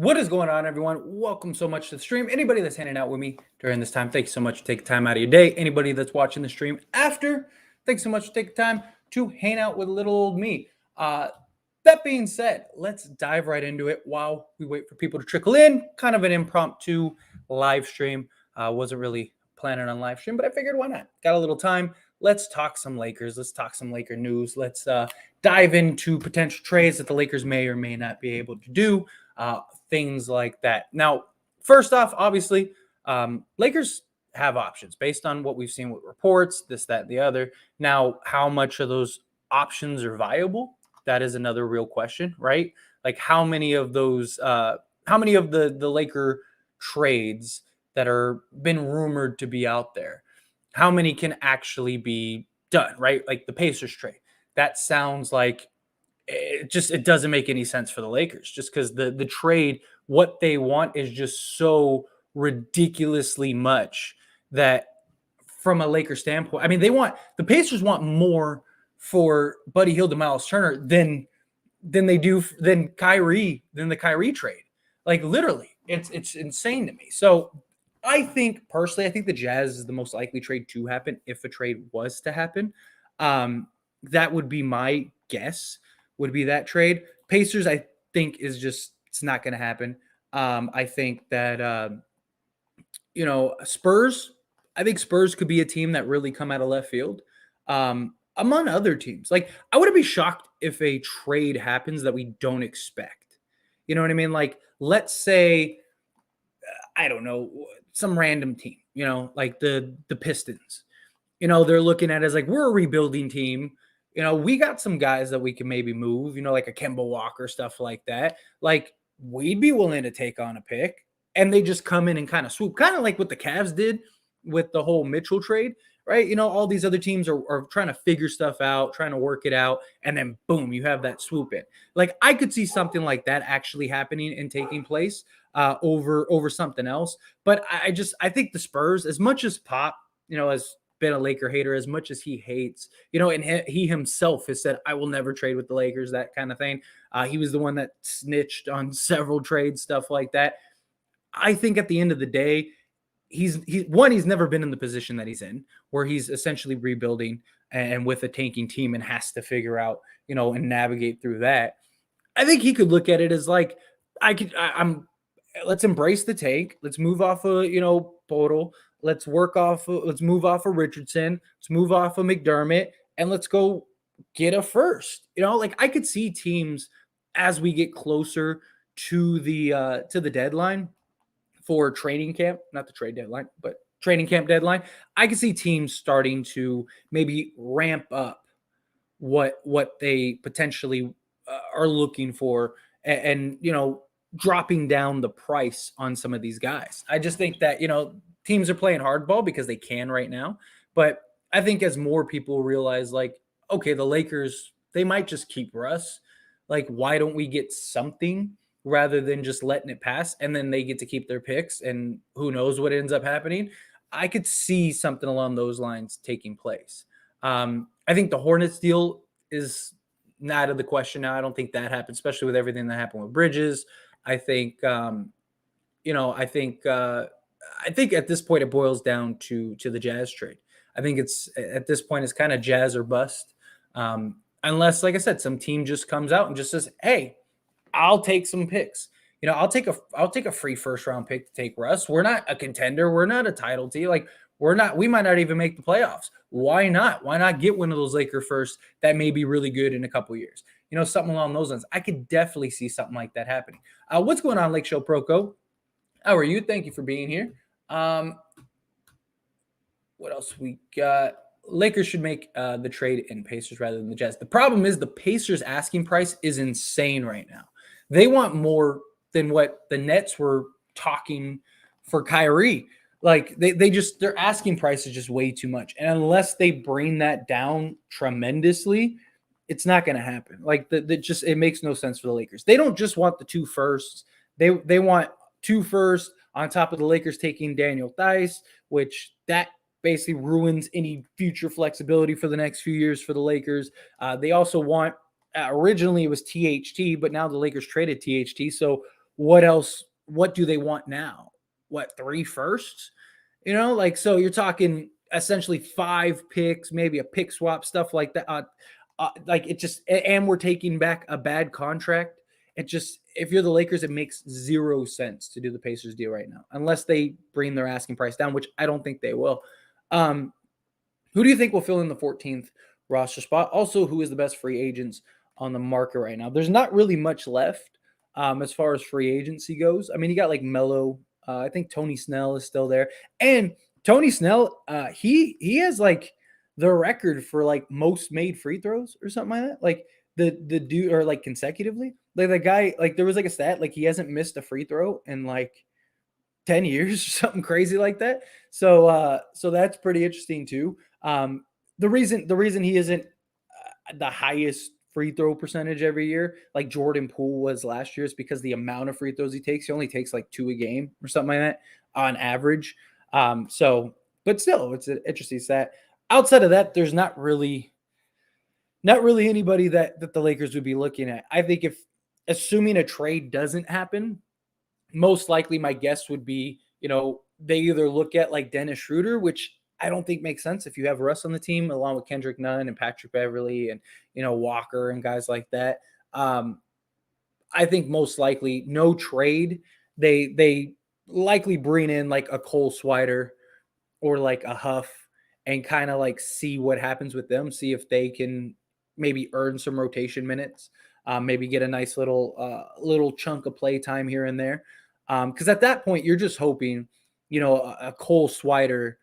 What is going on, everyone? Welcome so much to the stream. Anybody that's hanging out with me during this time, thank you so much for taking time out of your day. Anybody that's watching the stream after, thanks so much for taking time to hang out with little old me. That being said, let's dive right into it while we wait for people to trickle in. Kind of an impromptu live stream. Wasn't really planning on live stream, but I figured why not? Got a little time. Let's talk some Lakers. Let's talk some Laker news. Let's dive into potential trades that the Lakers may or may not be able to do. Things like that. Now, first off, obviously, Lakers have options based on what we've seen with reports, this, that, and the other. Now, how much of those options are viable? That is another real question, right? Like how many of those, how many of the Laker trades that are been rumored to be out there, how many can actually be done, right? Like the Pacers trade. That sounds like it doesn't make any sense for the Lakers just because the trade, what they want is just so ridiculously much that from a Laker standpoint, I mean, the Pacers want more for Buddy Hield and Miles Turner than the Kyrie trade. Like literally, it's insane to me. So I think the Jazz is the most likely trade to happen if a trade was to happen. That would be my guess. Would be that trade. Pacers, I think, it's not going to happen. I think that, Spurs, I think Spurs could be a team that really come out of left field among other teams. Like, I wouldn't be shocked if a trade happens that we don't expect. You know what I mean? Like, let's say, I don't know, some random team, like the Pistons. They're looking at it as like, we're a rebuilding team. We got some guys that we can maybe move, like a Kemba Walker, stuff like that. Like, we'd be willing to take on a pick. And they just come in and kind of swoop, kind of like what the Cavs did with the whole Mitchell trade, right? All these other teams are trying to figure stuff out, trying to work it out. And then, boom, you have that swoop in. Like, I could see something like that actually happening and taking place over something else. But I think the Spurs, as much as Pop, as been a Laker hater, as much as he hates, and he himself has said, I will never trade with the Lakers, that kind of thing. He was the one that snitched on several trades, stuff like that. I think at the end of the day, he's never been in the position that he's in, where he's essentially rebuilding and with a tanking team and has to figure out, and navigate through that. I think he could look at it as like, let's embrace the tank. Let's move off of, Podol. Let's move off of Richardson. Let's move off of McDermott, and let's go get a first. Like I could see teams as we get closer to the deadline for training camp, not the trade deadline, but training camp deadline. I could see teams starting to maybe ramp up what they potentially are looking for, and dropping down the price on some of these guys. I just think that teams are playing hardball because they can right now. But I think as more people realize, like, okay, the Lakers, they might just keep Russ. Like, why don't we get something rather than just letting it pass? And then they get to keep their picks, and who knows what ends up happening. I could see something along those lines taking place. I think the Hornets deal is not out of the question now. I don't think that happens, especially with everything that happened with Bridges. I think, I think at this point it boils down to the Jazz trade. I think at this point it's kind of Jazz or bust. Unless, like I said, some team just comes out and just says, hey, I'll take some picks. I'll take a free first round pick to take Russ. We're not a contender. We're not a title team. Like, we might not even make the playoffs. Why not? Why not get one of those Laker firsts that may be really good in a couple years? Something along those lines. I could definitely see something like that happening. What's going on, Lake Show Proco? How are you? Thank you for being here. What else we got? Lakers should make the trade in Pacers rather than the Jazz. The problem is the Pacers asking price is insane right now. They want more than what the Nets were talking for Kyrie. Like their asking price is just way too much. And unless they bring that down tremendously, it's not going to happen. Like it makes no sense for the Lakers. They don't just want the 2 firsts. They want 2 firsts on top of the Lakers taking Daniel Theis, which that basically ruins any future flexibility for the next few years for the Lakers. They also want, originally it was THT, but now the Lakers traded THT. So what else? What do they want now? What, 3 firsts? Like, so you're talking essentially 5 picks, maybe a pick swap, stuff like that. Like it just, and we're taking back a bad contract. It just, if you're the Lakers, it makes 0 sense to do the Pacers deal right now, unless they bring their asking price down, which I don't think they will. Who do you think will fill in the 14th roster spot? Also, who is the best free agents on the market right now? There's not really much left as far as free agency goes. I mean, you got like Melo. I think Tony Snell is still there. And Tony Snell, he has like the record for like most made free throws or something like that. Like the dude, or like consecutively. Like the guy, like there was like a stat, like he hasn't missed a free throw in like 10 years or something crazy like that. So that's pretty interesting too. The reason he isn't the highest free throw percentage every year, like Jordan Poole was last year, is because the amount of free throws he takes. He only takes like 2 a game or something like that on average. But still, it's an interesting stat. Outside of that, there's not really anybody that the Lakers would be looking at. I think if, assuming a trade doesn't happen, most likely my guess would be, they either look at like Dennis Schroeder, which I don't think makes sense if you have Russ on the team, along with Kendrick Nunn and Patrick Beverly and, Walker and guys like that. I think most likely no trade. They likely bring in like a Cole Swider or like a Huff and kind of like see what happens with them, see if they can maybe earn some rotation minutes, maybe get a nice little chunk of play time here and there. Because at that point, you're just hoping, a Cole Swider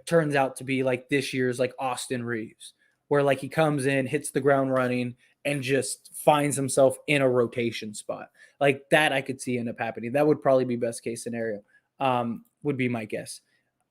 turns out to be like this year's like Austin Reeves, where like he comes in, hits the ground running, and just finds himself in a rotation spot. Like that I could see end up happening. That would probably be best case scenario, would be my guess.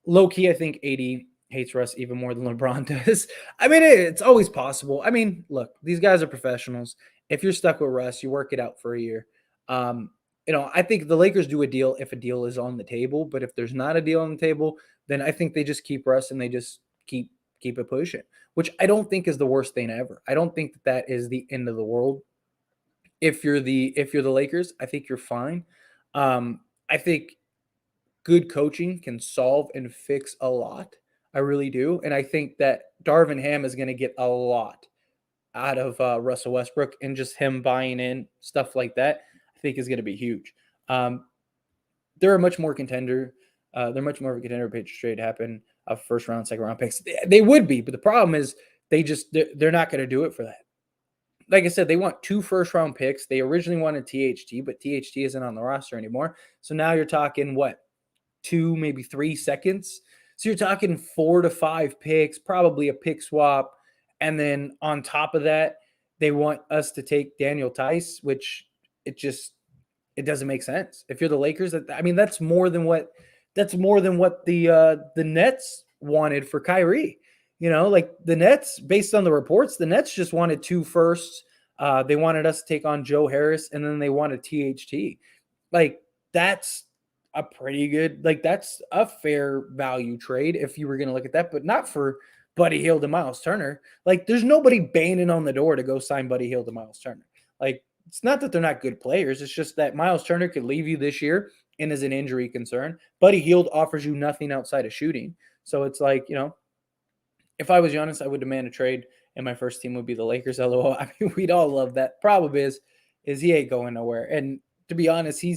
Low key, I think AD hates Russ even more than LeBron does. I mean, it's always possible. I mean, look, these guys are professionals. If you're stuck with Russ, you work it out for a year. I think the Lakers do a deal if a deal is on the table, but if there's not a deal on the table, then I think they just keep Russ and they just keep it pushing, which I don't think is the worst thing ever. I don't think that is the end of the world. If you're the Lakers, I think you're fine. I think good coaching can solve and fix a lot. I really do. And I think that Darvin Ham is going to get a lot out of Russell Westbrook, and just him buying in, stuff like that, I think is going to be huge. They're much more of a contender Patriots trade happen of first round, second round picks. They would be, but the problem is they're not going to do it for that. Like I said, they want 2 first round picks. They originally wanted THT, but THT isn't on the roster anymore. So now you're talking 2, maybe 3 seconds. So you're talking 4 to 5 picks, probably a pick swap. And then on top of that, they want us to take Daniel Tice, which it doesn't make sense. If you're the Lakers, that's more than what the Nets wanted for Kyrie. Like the Nets, based on the reports, the Nets just wanted 2 firsts. They wanted us to take on Joe Harris, and then they wanted THT. Like that's a pretty good, like that's a fair value trade if you were going to look at that, but not for Buddy Hield and Miles Turner. Like there's nobody banging on the door to go sign Buddy Hield and Miles Turner. Like it's not that they're not good players. It's just that Miles Turner could leave you this year and is an injury concern. Buddy Hield offers you nothing outside of shooting. So it's like, if I was Giannis, I would demand a trade, and my first team would be the Lakers. LOL. I mean, we'd all love that. Problem is he ain't going nowhere. And to be honest, he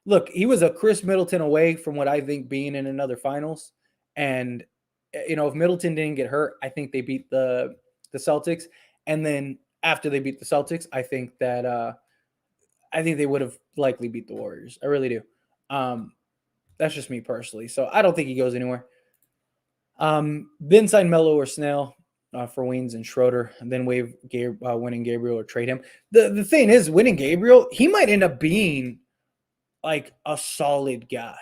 was a Chris Middleton away from what I think being in another finals. And, if Middleton didn't get hurt, I think they beat the Celtics. And then after they beat the Celtics, I think they would have likely beat the Warriors. I really do. That's just me personally. So I don't think he goes anywhere. Then sign Melo or Snell for Weens and Schroeder, and then waive winning Gabriel or trade him. The thing is, winning Gabriel, he might end up being like a solid guy.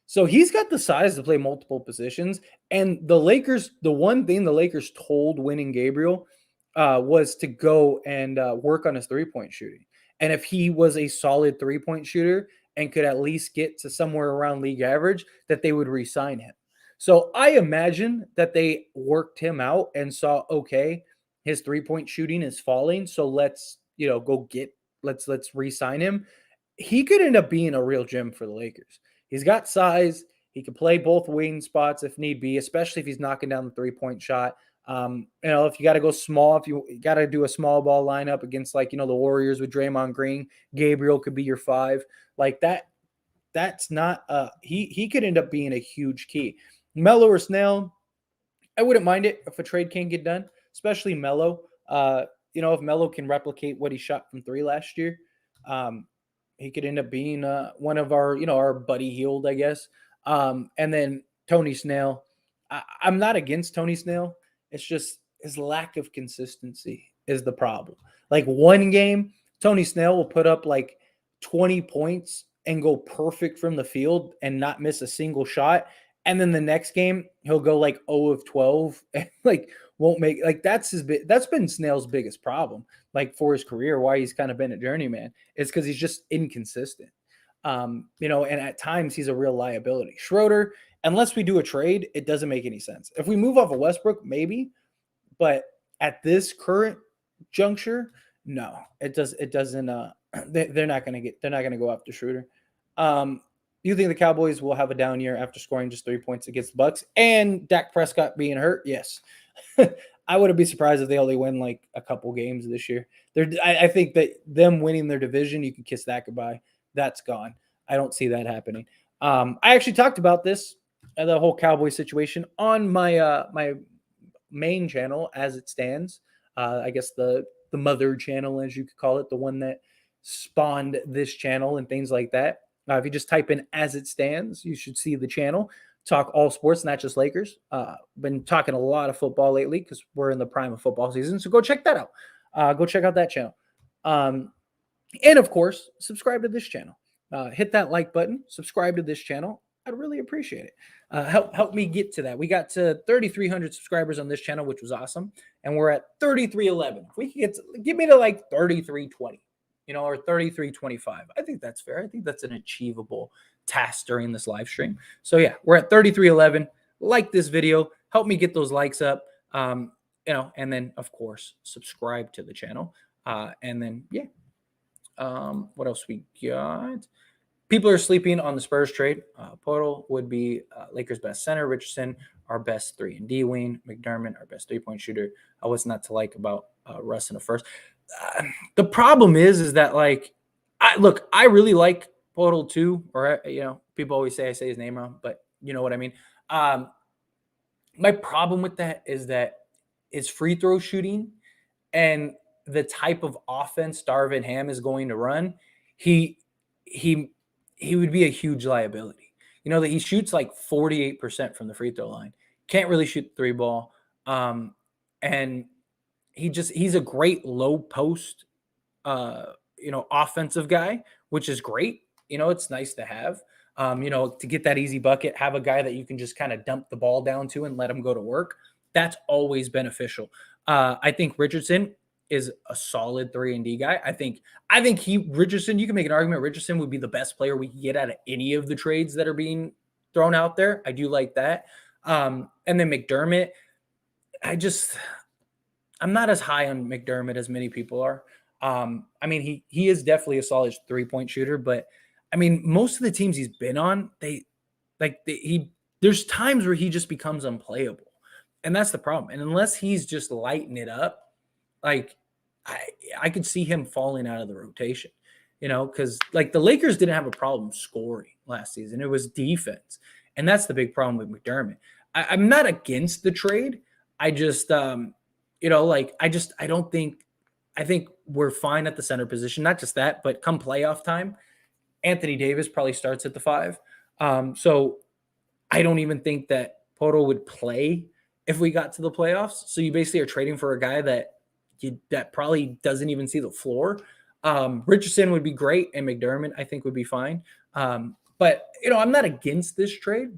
So he's got the size to play multiple positions. And the Lakers, the one thing the Lakers told winning Gabriel was to go and work on his 3-point shooting. And if he was a solid 3-point shooter and could at least get to somewhere around league average, that they would re-sign him. So I imagine that they worked him out and saw, okay, his 3-point shooting is falling. So let's re-sign him. he could end up being a real gem for the Lakers. He's got size. He can play both wing spots if need be, especially if he's knocking down the three-point shot. If you got to go small, if you got to do a small ball lineup against the Warriors with Draymond Green, Gabriel could be your 5. Like that. That's not he could end up being a huge key. Melo or Snell, I wouldn't mind it if a trade can get done, especially Melo. If Melo can replicate what he shot from 3 last year, he could end up being one of our buddy Hield, I guess. And then Tony Snell. I'm not against Tony Snell. It's just his lack of consistency is the problem. Like one game, Tony Snell will put up like 20 points and go perfect from the field and not miss a single shot. And then the next game, he'll go like 0 of 12 and won't make that's been Snell's biggest problem, for his career, why he's kind of been a journeyman, is because he's just inconsistent. And at times he's a real liability. Schroeder, unless we do a trade, it doesn't make any sense. If we move off of Westbrook, maybe, but at this current juncture, no, it doesn't. They're not going to go after Schroeder. You think the Cowboys will have a down year after scoring just 3 points against the Bucks and Dak Prescott being hurt? Yes. I wouldn't be surprised if they only win a couple games this year. I think that them winning their division, you can kiss that goodbye. That's gone. I don't see that happening. I actually talked about this, the whole Cowboy situation, on my my main channel as it stands. I guess the mother channel, as you could call it, the one that spawned this channel and things like that. If you just type in "as it stands," you should see the channel. Talk all sports, not just Lakers. Been talking a lot of football lately because we're in the prime of football season. So go check that out. Go check out that channel. And of course, subscribe to this channel. Hit that like button. Subscribe to this channel. I'd really appreciate it. Help me get to that. We got to 3,300 subscribers on this channel, which was awesome. And we're at 3,311. If we can get me to 3,320. Or 3,325. I think that's fair. I think that's an achievable task during this live stream. So yeah, we're at 3,311. Like this video, help me get those likes up. And then of course subscribe to the channel. And then yeah. What else we got? People are sleeping on the Spurs trade. Portal would be Lakers' best center. Richardson, our best 3-and-D wing. McDermott, our best 3-point shooter. What's not to like about Russ in the first? The problem is that I really like Portal too, or people always say I say his name wrong, but you know what I mean. My problem with that is that his free throw shooting and the type of offense Darvin Ham is going to run, he would be a huge liability. That he shoots 48% from the free throw line, can't really shoot the 3-ball, and he's a great low post, offensive guy, which is great. It's nice to have, to get that easy bucket, have a guy that you can just kind of dump the ball down to and let him go to work. That's always beneficial. I think Richardson is a solid 3-and-D guy. I think Richardson, you can make an argument Richardson would be the best player we can get out of any of the trades that are being thrown out there. I do like that. And then McDermott, I'm not as high on McDermott as many people are. He is definitely a solid 3-point shooter, but most of the teams he's been on, there's times where he just becomes unplayable. And that's the problem. And unless he's just lighting it up, I could see him falling out of the rotation, because the Lakers didn't have a problem scoring last season. It was defense. And that's the big problem with McDermott. I'm not against the trade. I just, I think we're fine at the center position. Not just that, but come playoff time, Anthony Davis probably starts at the 5. So I don't even think that Poto would play if we got to the playoffs. So you basically are trading for a guy that probably doesn't even see the floor. Richardson would be great, and McDermott I think would be fine. But I'm not against this trade.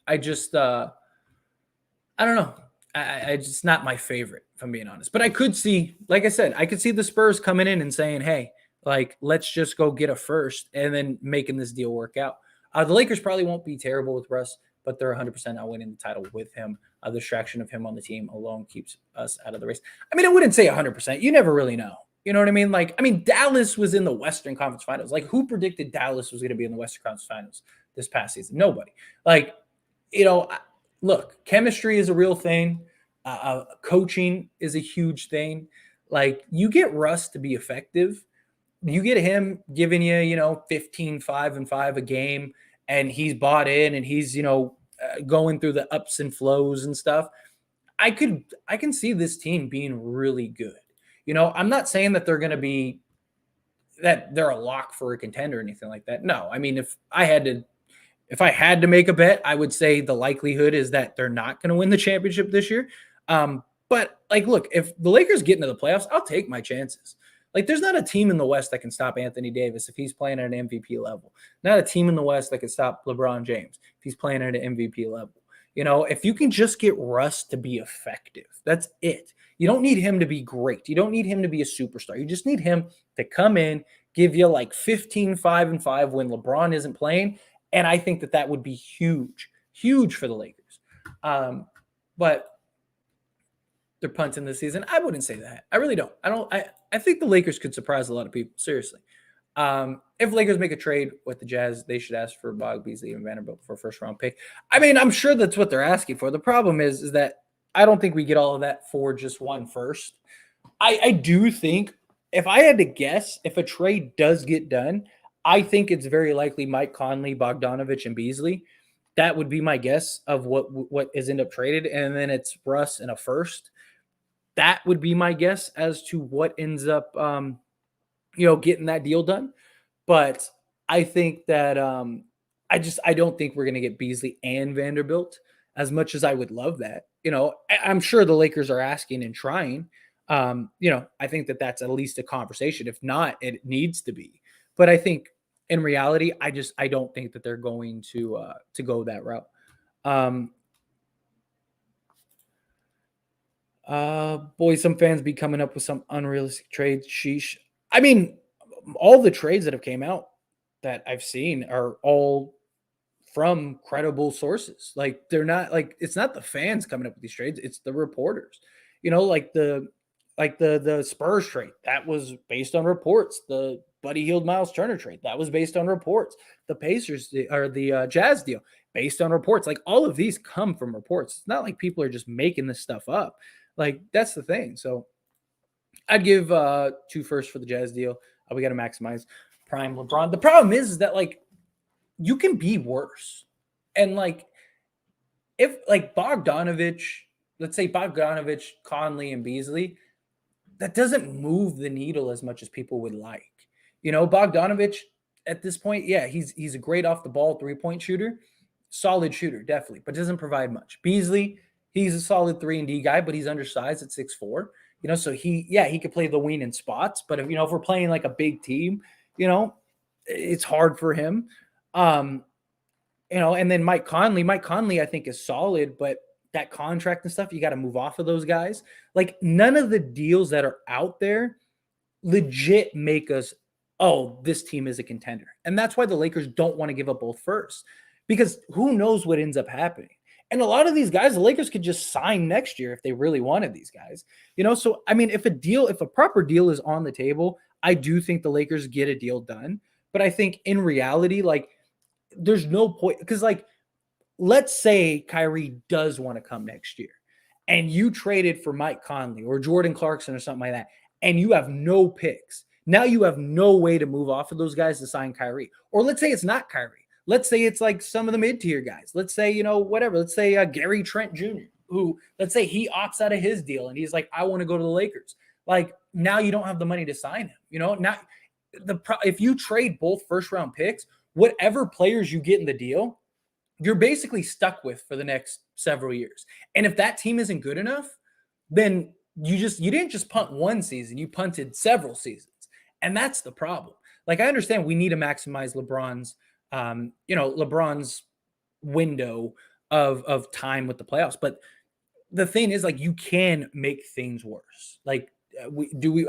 I just I don't know. I just not my favorite, if I'm being honest. But I could see, like I said, I could see the Spurs coming in and saying, hey, let's just go get a first and then making this deal work out. The Lakers probably won't be terrible with Russ, but they're 100% not winning the title with him. The distraction of him on the team alone keeps us out of the race. I wouldn't say 100%. You never really know. You know what I mean? Like, I mean, Dallas was in the Western Conference Finals. Like, who predicted Dallas was going to be in the Western Conference Finals this past season? Nobody. Like, look, chemistry is a real thing. Coaching is a huge thing. Like, you get Russ to be effective. You get him giving you, 15, 5 and 5 a game, and he's bought in and he's, going through the ups and flows and stuff. I can see this team being really good. I'm not saying that they're going to be that they're a lock for a contender or anything like that. No, I mean, if I had to make a bet, I would say the likelihood is that they're not going to win the championship this year. But like, look, if the Lakers get into the playoffs, I'll take my chances. Like, there's not a team in the West that can stop Anthony Davis if he's playing at an MVP level. Not a team in the West that can stop LeBron James if he's playing at an MVP level. If you can just get Russ to be effective, that's it. You don't need him to be great. You don't need him to be a superstar. You just need him to come in, give you like 15, 5 and 5 when LeBron isn't playing. And I think that would be huge, huge for the Lakers. But they're punting this season. I wouldn't say that. I really don't. I think the Lakers could surprise a lot of people. Seriously. If Lakers make a trade with the Jazz, they should ask for Bogdanovic, Beasley, and Vanderbilt for a first-round pick. I mean, I'm sure that's what they're asking for. The problem is that I don't think we get all of that for just one first. I do think, if I had to guess, if a trade does get done, I think it's very likely Mike Conley, Bogdanovic, and Beasley. That would be my guess of what is end up traded. And then it's Russ and a first. That would be my guess as to what ends up, getting that deal done. But I think that I don't think we're going to get Beasley and Vanderbilt as much as I would love that. I'm sure the Lakers are asking and trying. I think that's at least a conversation. If not, it needs to be. But I think in reality, I don't think that they're going to go that route. Boy, some fans be coming up with some unrealistic trades. Sheesh. I mean, all the trades that have came out that I've seen are all from credible sources. Like, they're not like, it's not the fans coming up with these trades. It's the reporters, like the Spurs trade that was based on reports. The Buddy Hield Miles Turner trade that was based on reports. The Pacers or the Jazz deal based on reports. Like, all of these come from reports. It's not like people are just making this stuff up. Like, that's the thing. So I'd give 2 firsts for the Jazz deal. We got to maximize prime LeBron. The problem is that, like, you can be worse. And, like, if, like, Bogdanovic, let's say Bogdanovic, Conley, and Beasley, that doesn't move the needle as much as people would like. Bogdanovic at this point, yeah, he's a great off-the-ball three-point shooter. Solid shooter, definitely, but doesn't provide much. Beasley, he's a solid 3-and-D guy, but he's undersized at 6'4". So he could play the wing in spots, but if we're playing like a big team, it's hard for him. And then Mike Conley, I think, is solid, but that contract and stuff, you got to move off of those guys. Like, none of the deals that are out there legit make us, oh, this team is a contender. And that's why the Lakers don't want to give up both firsts, because who knows what ends up happening. And a lot of these guys, the Lakers could just sign next year if they really wanted these guys. So, I mean, if a proper deal is on the table, I do think the Lakers get a deal done. But I think in reality, like, there's no point, because, like, let's say Kyrie does want to come next year and you traded for Mike Conley or Jordan Clarkson or something like that, and you have no picks. Now you have no way to move off of those guys to sign Kyrie. Or let's say it's not Kyrie. Let's say it's like some of the mid-tier guys. Let's say, whatever. Let's say Gary Trent Jr., who, let's say he opts out of his deal and he's like, I want to go to the Lakers. Like, now you don't have the money to sign him. Now if you trade both first-round picks, whatever players you get in the deal, you're basically stuck with for the next several years. And if that team isn't good enough, then you didn't just punt one season, you punted several seasons. And that's the problem. Like, I understand we need to maximize LeBron's window of time with the playoffs. But the thing is, like, you can make things worse. Like,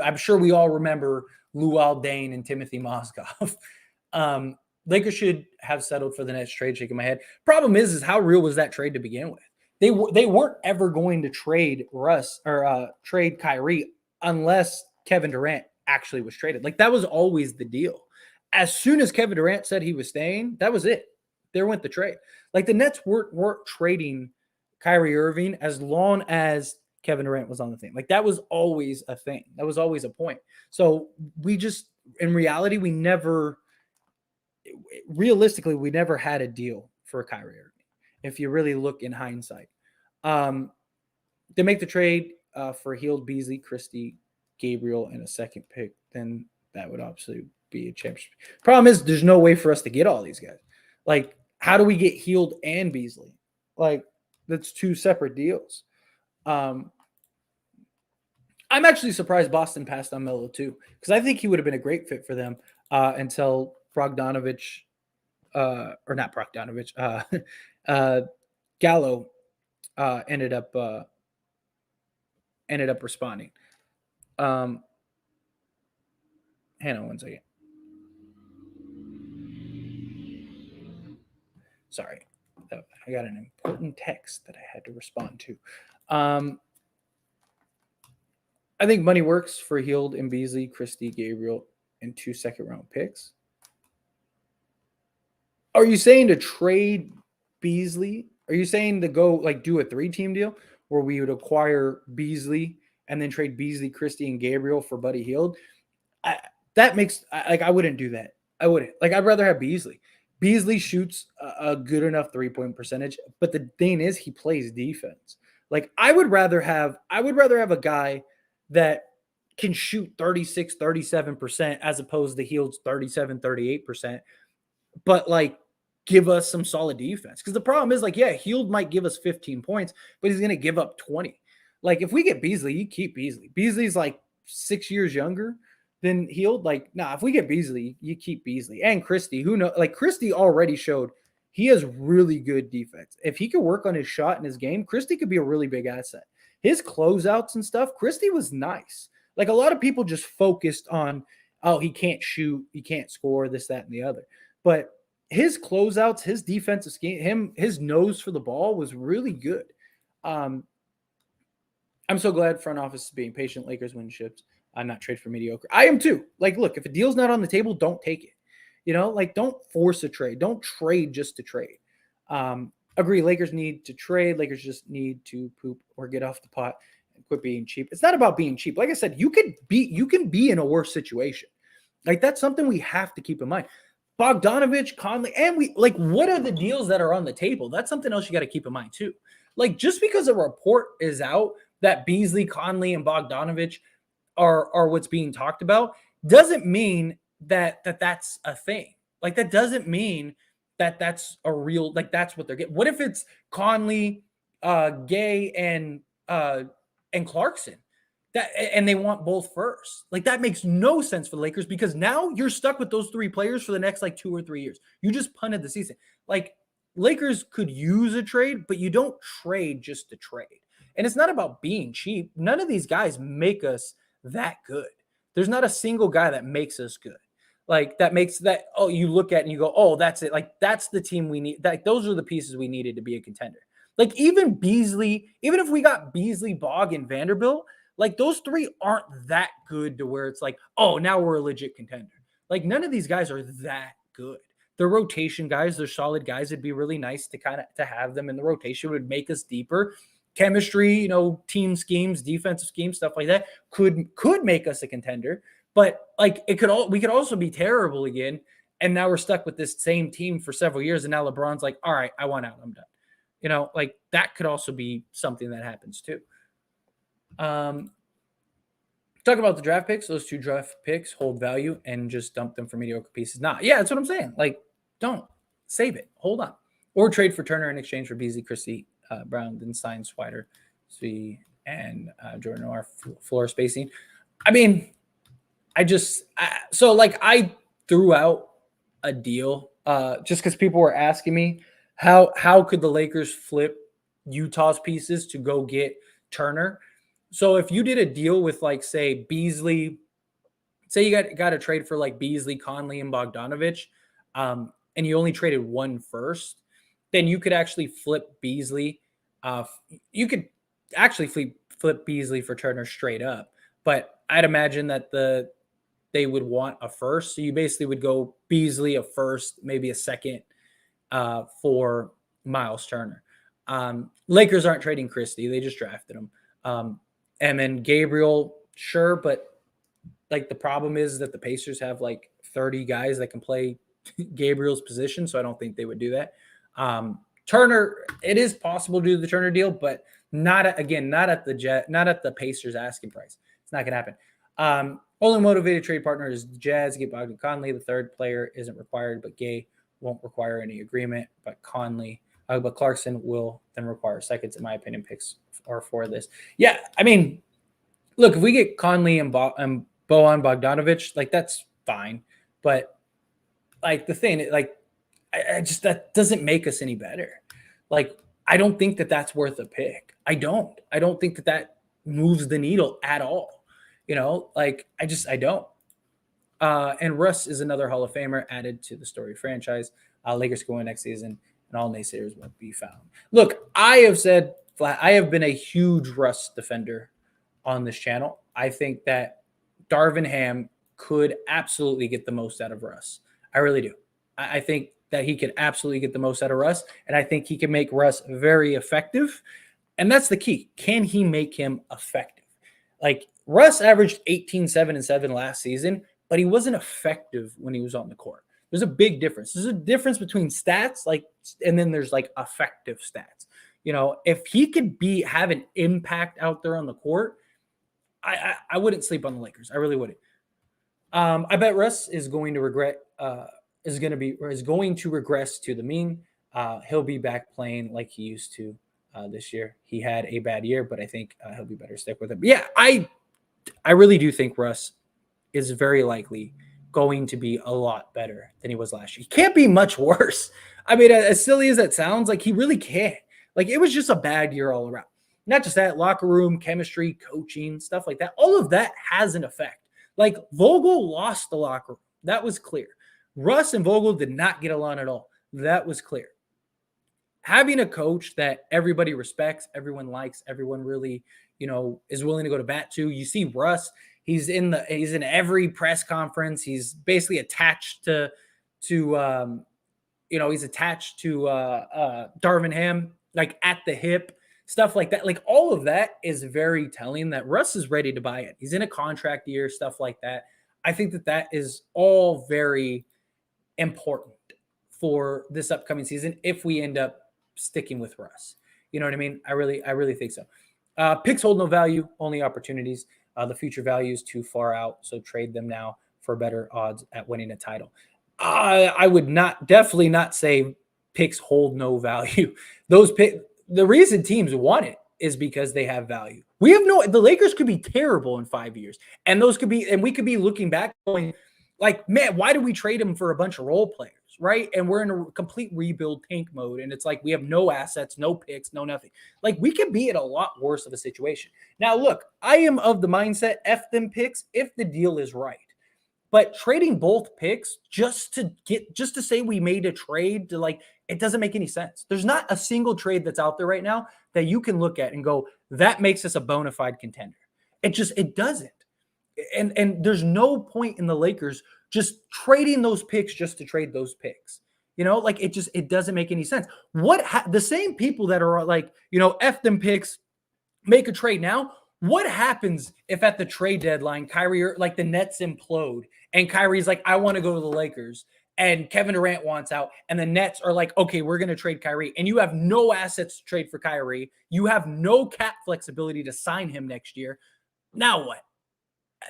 I'm sure we all remember Luol Deng and Timothy Mozgov. Lakers should have settled for the next trade. Shaking my head. Problem is how real was that trade to begin with? They weren't ever going to trade Russ or trade Kyrie unless Kevin Durant actually was traded. Like that was always the deal. As soon as Kevin Durant said he was staying, that was it. There went the trade. Like the Nets weren't trading Kyrie Irving as long as Kevin Durant was on the thing. Like that was always a thing. That was always a point. So we just, in reality, realistically, we never had a deal for Kyrie Irving. If you really look in hindsight, they make the trade for Hield, Beasley, Christie, Gabriel, and a second pick. Then that would obviously be a championship. Problem is, there's no way for us to get all these guys. Like, how do we get Hield and Beasley? Like, that's two separate deals. I'm actually surprised Boston passed on Melo too, because I think he would have been a great fit for them until Bogdanovic, or not Bogdanovic, Gallo ended up responding. Hang on one second. Sorry, I got an important text that I had to respond to. I think money works for Hield and Beasley, Christie, Gabriel, and 2 second-round picks. Are you saying to trade Beasley? Are you saying to go like do a 3-team deal where we would acquire Beasley and then trade Beasley, Christie, and Gabriel for Buddy Hield? I wouldn't do that. I wouldn't. Like, I'd rather have Beasley. Beasley shoots a good enough 3-point percentage, but the thing is, he plays defense. Like, I would rather have a guy that can shoot 36, 37% as opposed to Hield's 37, 38%, but like give us some solid defense. Because the problem is, like, yeah, Hield might give us 15 points, but he's going to give up 20. Like, if we get Beasley, you keep Beasley. Beasley's like 6 years younger than Hield. Like, nah, if we get Beasley, you keep Beasley. And Christie, who knows? Like, Christie already showed he has really good defense. If he could work on his shot and his game, Christie could be a really big asset. His closeouts and stuff, Christie was nice. Like, a lot of people just focused on, oh, he can't shoot, he can't score, this, that, and the other. But his closeouts, his defensive scheme, his nose for the ball was really good. I'm so glad front office is being patient. Lakers win ships. I'm not trade for mediocre. I am too. Like, look, if a deal's not on the table, don't take it. You know, like, don't force a trade. Don't trade just to trade. Agree, Lakers need to trade. Lakers just need to poop or get off the pot and quit being cheap. It's not about being cheap. Like I said, you can be in a worse situation. Like, that's something we have to keep in mind. Bogdanovic, Conley, and what are the deals that are on the table? That's something else you got to keep in mind too. Like, just because a report is out that Beasley, Conley, and Bogdanovic are what's being talked about doesn't mean that that's a thing. Like, that doesn't mean that that's a real, like, that's what they're getting. What if it's Conley, Gay, and Clarkson? And they want both first. Like, that makes no sense for the Lakers, because now you're stuck with those 3 players for the next 2 or 3 years. You just punted the season. Like, Lakers could use a trade, but you don't trade just to trade. And it's not about being cheap. None of these guys make us that good. There's not a single guy that makes us good. Like, that makes that, oh, you look at it and you go, oh, that's it. Like, that's the team we need. Like, those are the pieces we needed to be a contender. Like, even Beasley, even if we got Beasley, Bog, and Vanderbilt, like, those 3 aren't that good to where it's like, oh, now we're a legit contender. Like, none of these guys are that good. They're rotation guys. They're solid guys. It'd be really nice to have them in the rotation. It would make us deeper. Chemistry, team schemes, defensive schemes, stuff like that could make us a contender. But like, we could also be terrible again. And now we're stuck with this same team for several years. And now LeBron's like, all right, I want out. I'm done. Like, that could also be something that happens too. Talk about the draft picks. Those 2 draft picks hold value and just dump them for mediocre pieces. Yeah, that's what I'm saying. Like, don't save it. Hold on. Or trade for Turner in exchange for Beasley, Christie, Brown, then sign Swider, and Jordan Noir floor spacing. I mean, I threw out a deal just because people were asking me how could the Lakers flip Utah's pieces to go get Turner. So if you did a deal with, like, say Beasley, say you got a trade for like Beasley, Conley, and Bogdanovic, and you only traded 1 first, then you could actually flip Beasley. You could actually flip Beasley for Turner straight up. But I'd imagine that the they would want a first. So you basically would go Beasley, a first, maybe a second for Miles Turner. Lakers aren't trading Christie. They just drafted him. And then Gabriel, sure, but like the problem is that the Pacers have like 30 guys that can play Gabriel's position, so I don't think they would do that. Turner, it is possible to do the Turner deal, but not at the Pacers asking price. It's not going to happen. Only motivated trade partner is the Jazz. Get Bogdan Conley. The third player isn't required, but Gay won't require any agreement. But Clarkson will then require seconds, in my opinion. Picks are for this. Yeah, I mean, look, if we get Conley and Bojan Bogdanovic, like that's fine. But like the thing, like I just that doesn't make us any better. Like I don't think that that's worth a pick. I don't think that moves the needle at all. You know, like I don't. And Russ is another Hall of Famer added to the story franchise. Lakers go in next season, and all naysayers won't be found. Look, I have said flat, I have been a huge Russ defender on this channel. I think that Darvin Ham could absolutely get the most out of Russ. I really do. I think that he could absolutely get the most out of Russ, and I think he can make Russ very effective. And that's the key. Can he make him effective? Like Russ averaged 18, 7, and 7 last season, but he wasn't effective when he was on the court. There's a big difference. There's a difference between stats, and then there's like effective stats. You know, if he could have an impact out there on the court, I wouldn't sleep on the Lakers. I really wouldn't. I bet Russ is going to regress to the mean. He'll be back playing like he used to this year. He had a bad year, but I think he'll be better. Stick with it. But yeah, I really do think Russ is very likely going to be a lot better than he was last year. He can't be much worse. I mean, as silly as that sounds, like he really can't. Like it was just a bad year all around. Not just that, locker room, chemistry, coaching, stuff like that. All of that has an effect. Like Vogel lost the locker room. That was clear. Russ and Vogel did not get along at all. That was clear. Having a coach that everybody respects, everyone likes, everyone really, is willing to go to bat to. You see Russ, he's in every press conference. He's basically attached to Darvin Ham, like at the hip, stuff like that. Like all of that is very telling that Russ is ready to buy it. He's in a contract year, stuff like that. I think that is all very important for this upcoming season if we end up sticking with Russ. You know what I mean? I really think so. Picks hold no value, only opportunities. The future value is too far out, so trade them now for better odds at winning a title. I would definitely not say picks hold no value. The reason teams want it is because they have value. The Lakers could be terrible in 5 years, and we could be looking back going like, man, why did we trade him for a bunch of role players, right? And we're in a complete rebuild tank mode, and it's like we have no assets, no picks, no nothing. Like we could be in a lot worse of a situation. Now, look, I am of the mindset, F them picks if the deal is right. But trading both picks just to say we made a trade it doesn't make any sense. There's not a single trade that's out there right now that you can look at and go, that makes us a bona fide contender. It doesn't. And there's no point in the Lakers just trading those picks just to trade those picks. It doesn't make any sense. The same people that are like, F them picks, make a trade now. What happens if at the trade deadline, Kyrie, like the Nets implode and Kyrie's like, I want to go to the Lakers, and Kevin Durant wants out, and the Nets are like, okay, we're going to trade Kyrie, and you have no assets to trade for Kyrie. You have no cap flexibility to sign him next year. Now what?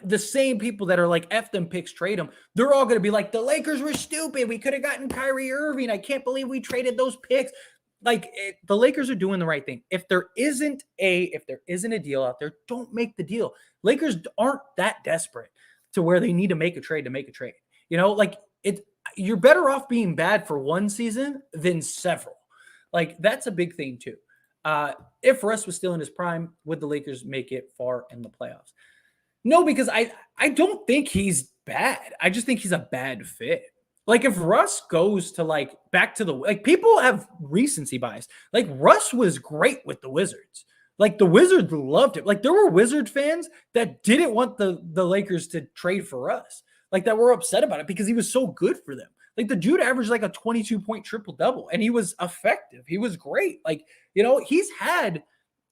The same people that are like, F them picks, trade them. They're all going to be like, the Lakers were stupid. We could have gotten Kyrie Irving. I can't believe we traded those picks. The Lakers are doing the right thing. If there isn't a deal out there, don't make the deal. Lakers aren't that desperate to where they need to make a trade to make a trade. You're better off being bad for one season than several. Like that's a big thing too. If Russ was still in his prime, would the Lakers make it far in the playoffs? No, because I don't think he's bad. I just think he's a bad fit. Like if Russ goes to back to people have recency bias. Like Russ was great with the Wizards. Like the Wizards loved it. Like there were Wizard fans that didn't want the Lakers to trade for Russ. like that were upset about it because he was so good for them. Like the dude averaged like a 22-point triple-double and he was effective. He was great. Like, he's had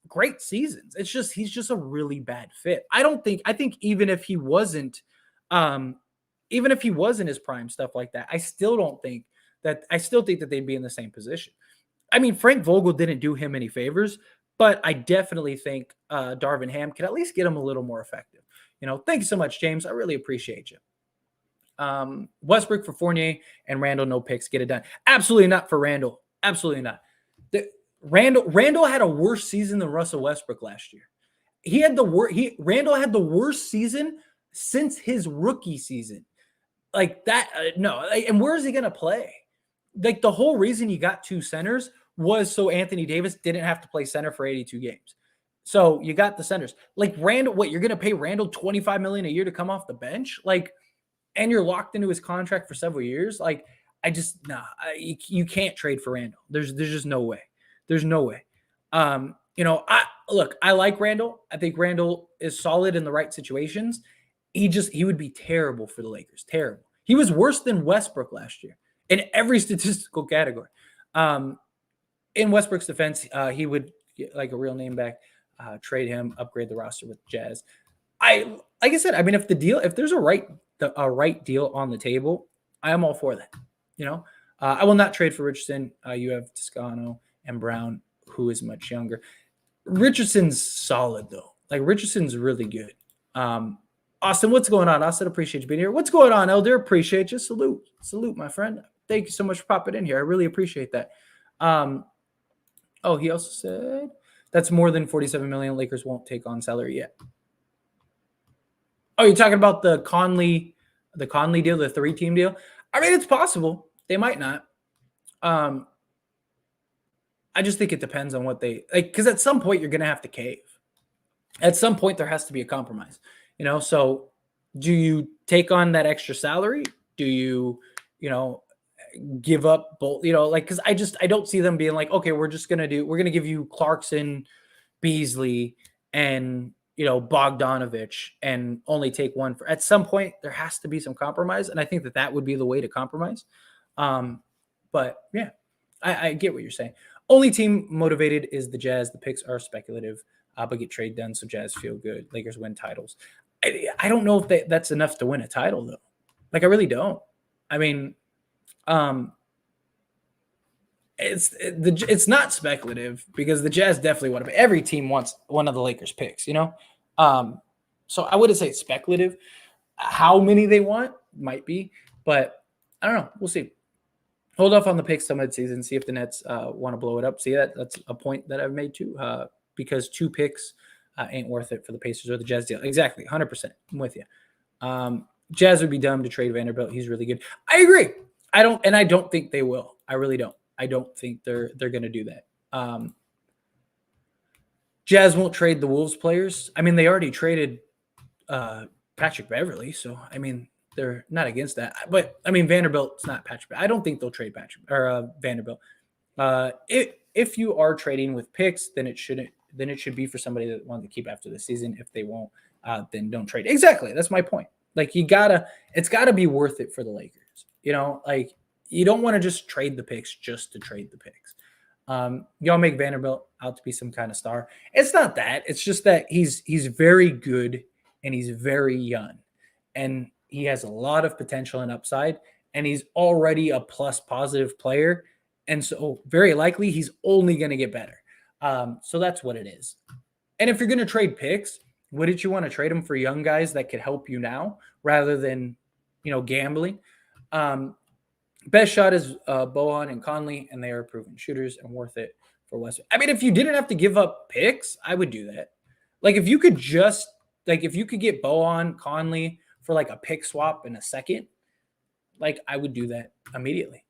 great seasons. It's just he's just a really bad fit. I think even if he wasn't in his prime, stuff like that, I still think that they'd be in the same position. I mean, Frank Vogel didn't do him any favors, but I definitely think Darvin Ham can at least get him a little more effective. Thank you so much, James. I really appreciate you. Westbrook for Fournier and Randall, no picks, get it done. Absolutely not for Randall. Absolutely not. Randall had a worse season than Russell Westbrook last year. Randall had the worst season since his rookie season. Like that, no. And where is he going to play? Like the whole reason you got two centers was so Anthony Davis didn't have to play center for 82 games. So you got the centers. Like Randall, you're going to pay Randall $25 million a year to come off the bench? Like, and you're locked into his contract for several years? Like, you can't trade for Randall. There's just no way. There's no way. I like Randall. I think Randall is solid in the right situations. He would be terrible for the Lakers. Terrible. He was worse than Westbrook last year in every statistical category. In Westbrook's defense, he would get like a real name back, trade him, upgrade the roster with Jazz. Like I said, I mean, if there's a right deal on the table, I am all for that. I will not trade for Richardson. You have Toscano and Brown, who is much younger. Richardson's solid though. Like Richardson's really good. Austin, what's going on? Austin, appreciate you being here. What's going on, Elder? Appreciate you. Salute, my friend. Thank you so much for popping in here. I really appreciate that. He also said that's more than $47 million. Lakers won't take on salary yet. Oh, you're talking about the Conley deal, the 3-team deal? I mean, it's possible. They might not. I just think it depends on what they like, because at some point you're going to have to cave. At some point there has to be a compromise. So do you take on that extra salary? Do you, give up both, because I don't see them being like, okay, we're going to give you Clarkson, Beasley, and, Bogdanovic and only take one at some point there has to be some compromise. And I think that would be the way to compromise. But yeah, I get what you're saying. Only team motivated is the Jazz. The picks are speculative, but get trade done. So Jazz feel good. Lakers win titles. I don't know if that's enough to win a title though. Like I really don't. I mean, it's not speculative because the Jazz definitely want to. Every team wants one of the Lakers picks, So I wouldn't say it's speculative. How many they want might be, but I don't know. We'll see. Hold off on the picks till midseason. See if the Nets want to blow it up. See that's a point that I've made too. Because 2 picks ain't worth it for the Pacers or the Jazz deal. Exactly, 100%. I'm with you. Jazz would be dumb to trade Vanderbilt. He's really good. I agree. I don't think they will. I really don't. I don't think they're going to do that. Jazz won't trade the Wolves players. I mean, they already traded Patrick Beverley, so I mean, they're not against that. But I mean, Vanderbilt's not Patrick. I don't think they'll trade Patrick or Vanderbilt. If you are trading with picks, then it should be for somebody that wants to keep after the season. If they won't, then don't trade. Exactly. That's my point. Like it's gotta be worth it for the Lakers. Like you don't want to just trade the picks just to trade the picks. Y'all make Vanderbilt out to be some kind of star. It's not that. It's just that he's very good and he's very young and he has a lot of potential and upside and he's already a plus positive player. And so very likely he's only going to get better. So that's what it is. And if you're going to trade picks, wouldn't you want to trade them for young guys that could help you now rather than, gambling? Best shot is Bohan and Conley, and they are proven shooters and worth it for Westbrook. I mean, if you didn't have to give up picks, I would do that. Like if you could get Bohan, Conley for like a pick swap in a second, like I would do that immediately.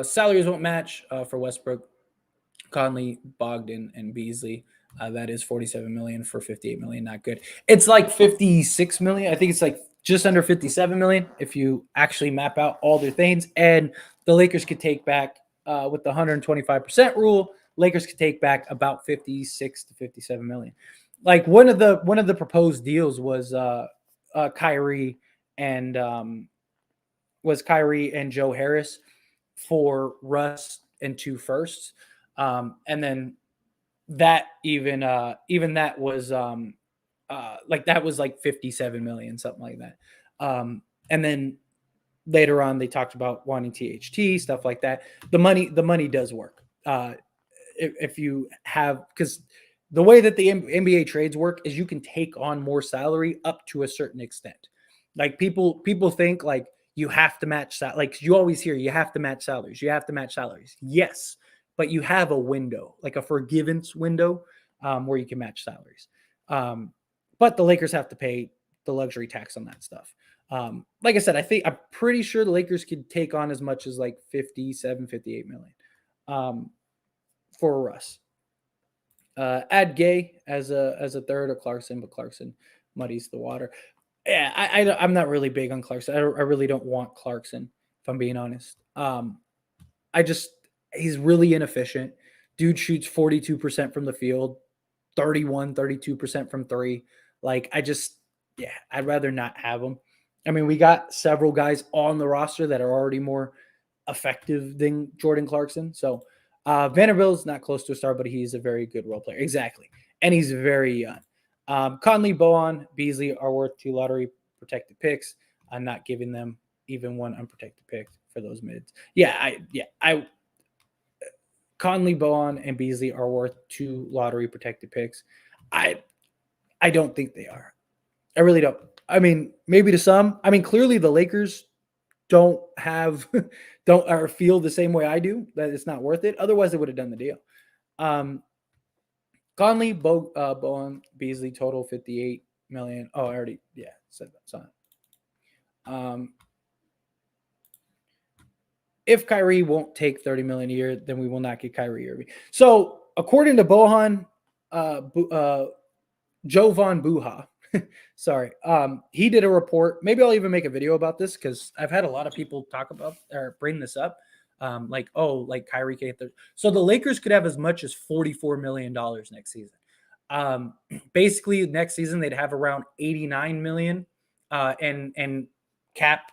Salaries won't match for Westbrook, Conley, Bogdan, and Beasley. That is $47 million for $58 million. Not good. It's like $56 million. I think it's like just under $57 million if you actually map out all their things. And the Lakers could take back with the 125% rule. Lakers could take back about $56 to $57 million. like one of the proposed deals was Kyrie and Joe Harris for Russ and 2 firsts. And then that even that was like that was like 57 million, something like that. And then later on they talked about wanting THT, stuff like that. The money does work. If you have, because the way that the NBA trades work is you can take on more salary up to a certain extent. Like people think like you have to match that. Like you always hear you have to match salaries. You have to match salaries. Yes, but you have a window, like a forgiveness window, where you can match salaries. But the Lakers have to pay the luxury tax on that stuff. Like I said, I'm pretty sure the Lakers could take on as much as like 57, 58 million for Russ. Add Gay as a third of Clarkson, but Clarkson muddies the water. Yeah, I'm not really big on Clarkson. I really don't want Clarkson, if I'm being honest. He's really inefficient. Dude shoots 42% from the field, 32% from three. Like, I'd rather not have him. I mean, we got several guys on the roster that are already more effective than Jordan Clarkson. So Vanderbilt's not close to a star, but he's a very good role player. Exactly. And he's very young. Conley, Bowen, Beasley are worth 2 lottery protected picks. I'm not giving them even one unprotected pick for those mids. Conley, Bowen, and Beasley are worth 2 lottery protected picks. I don't think they are. I really don't. I mean, maybe to some. I mean, clearly the Lakers don't feel the same way I do, that it's not worth it. Otherwise, they would have done the deal. Conley, Bowen, Beasley, total 58 million. Oh, I already said that. So, if Kyrie won't take 30 million a year, then we will not get Kyrie Irving. So, according to Jovan Buha, sorry, he did a report. Maybe I'll even make a video about this because I've had a lot of people talk about or bring this up. Like Kyrie K. So the Lakers could have as much as $44 million next season. Basically, next season they'd have around 89 million in cap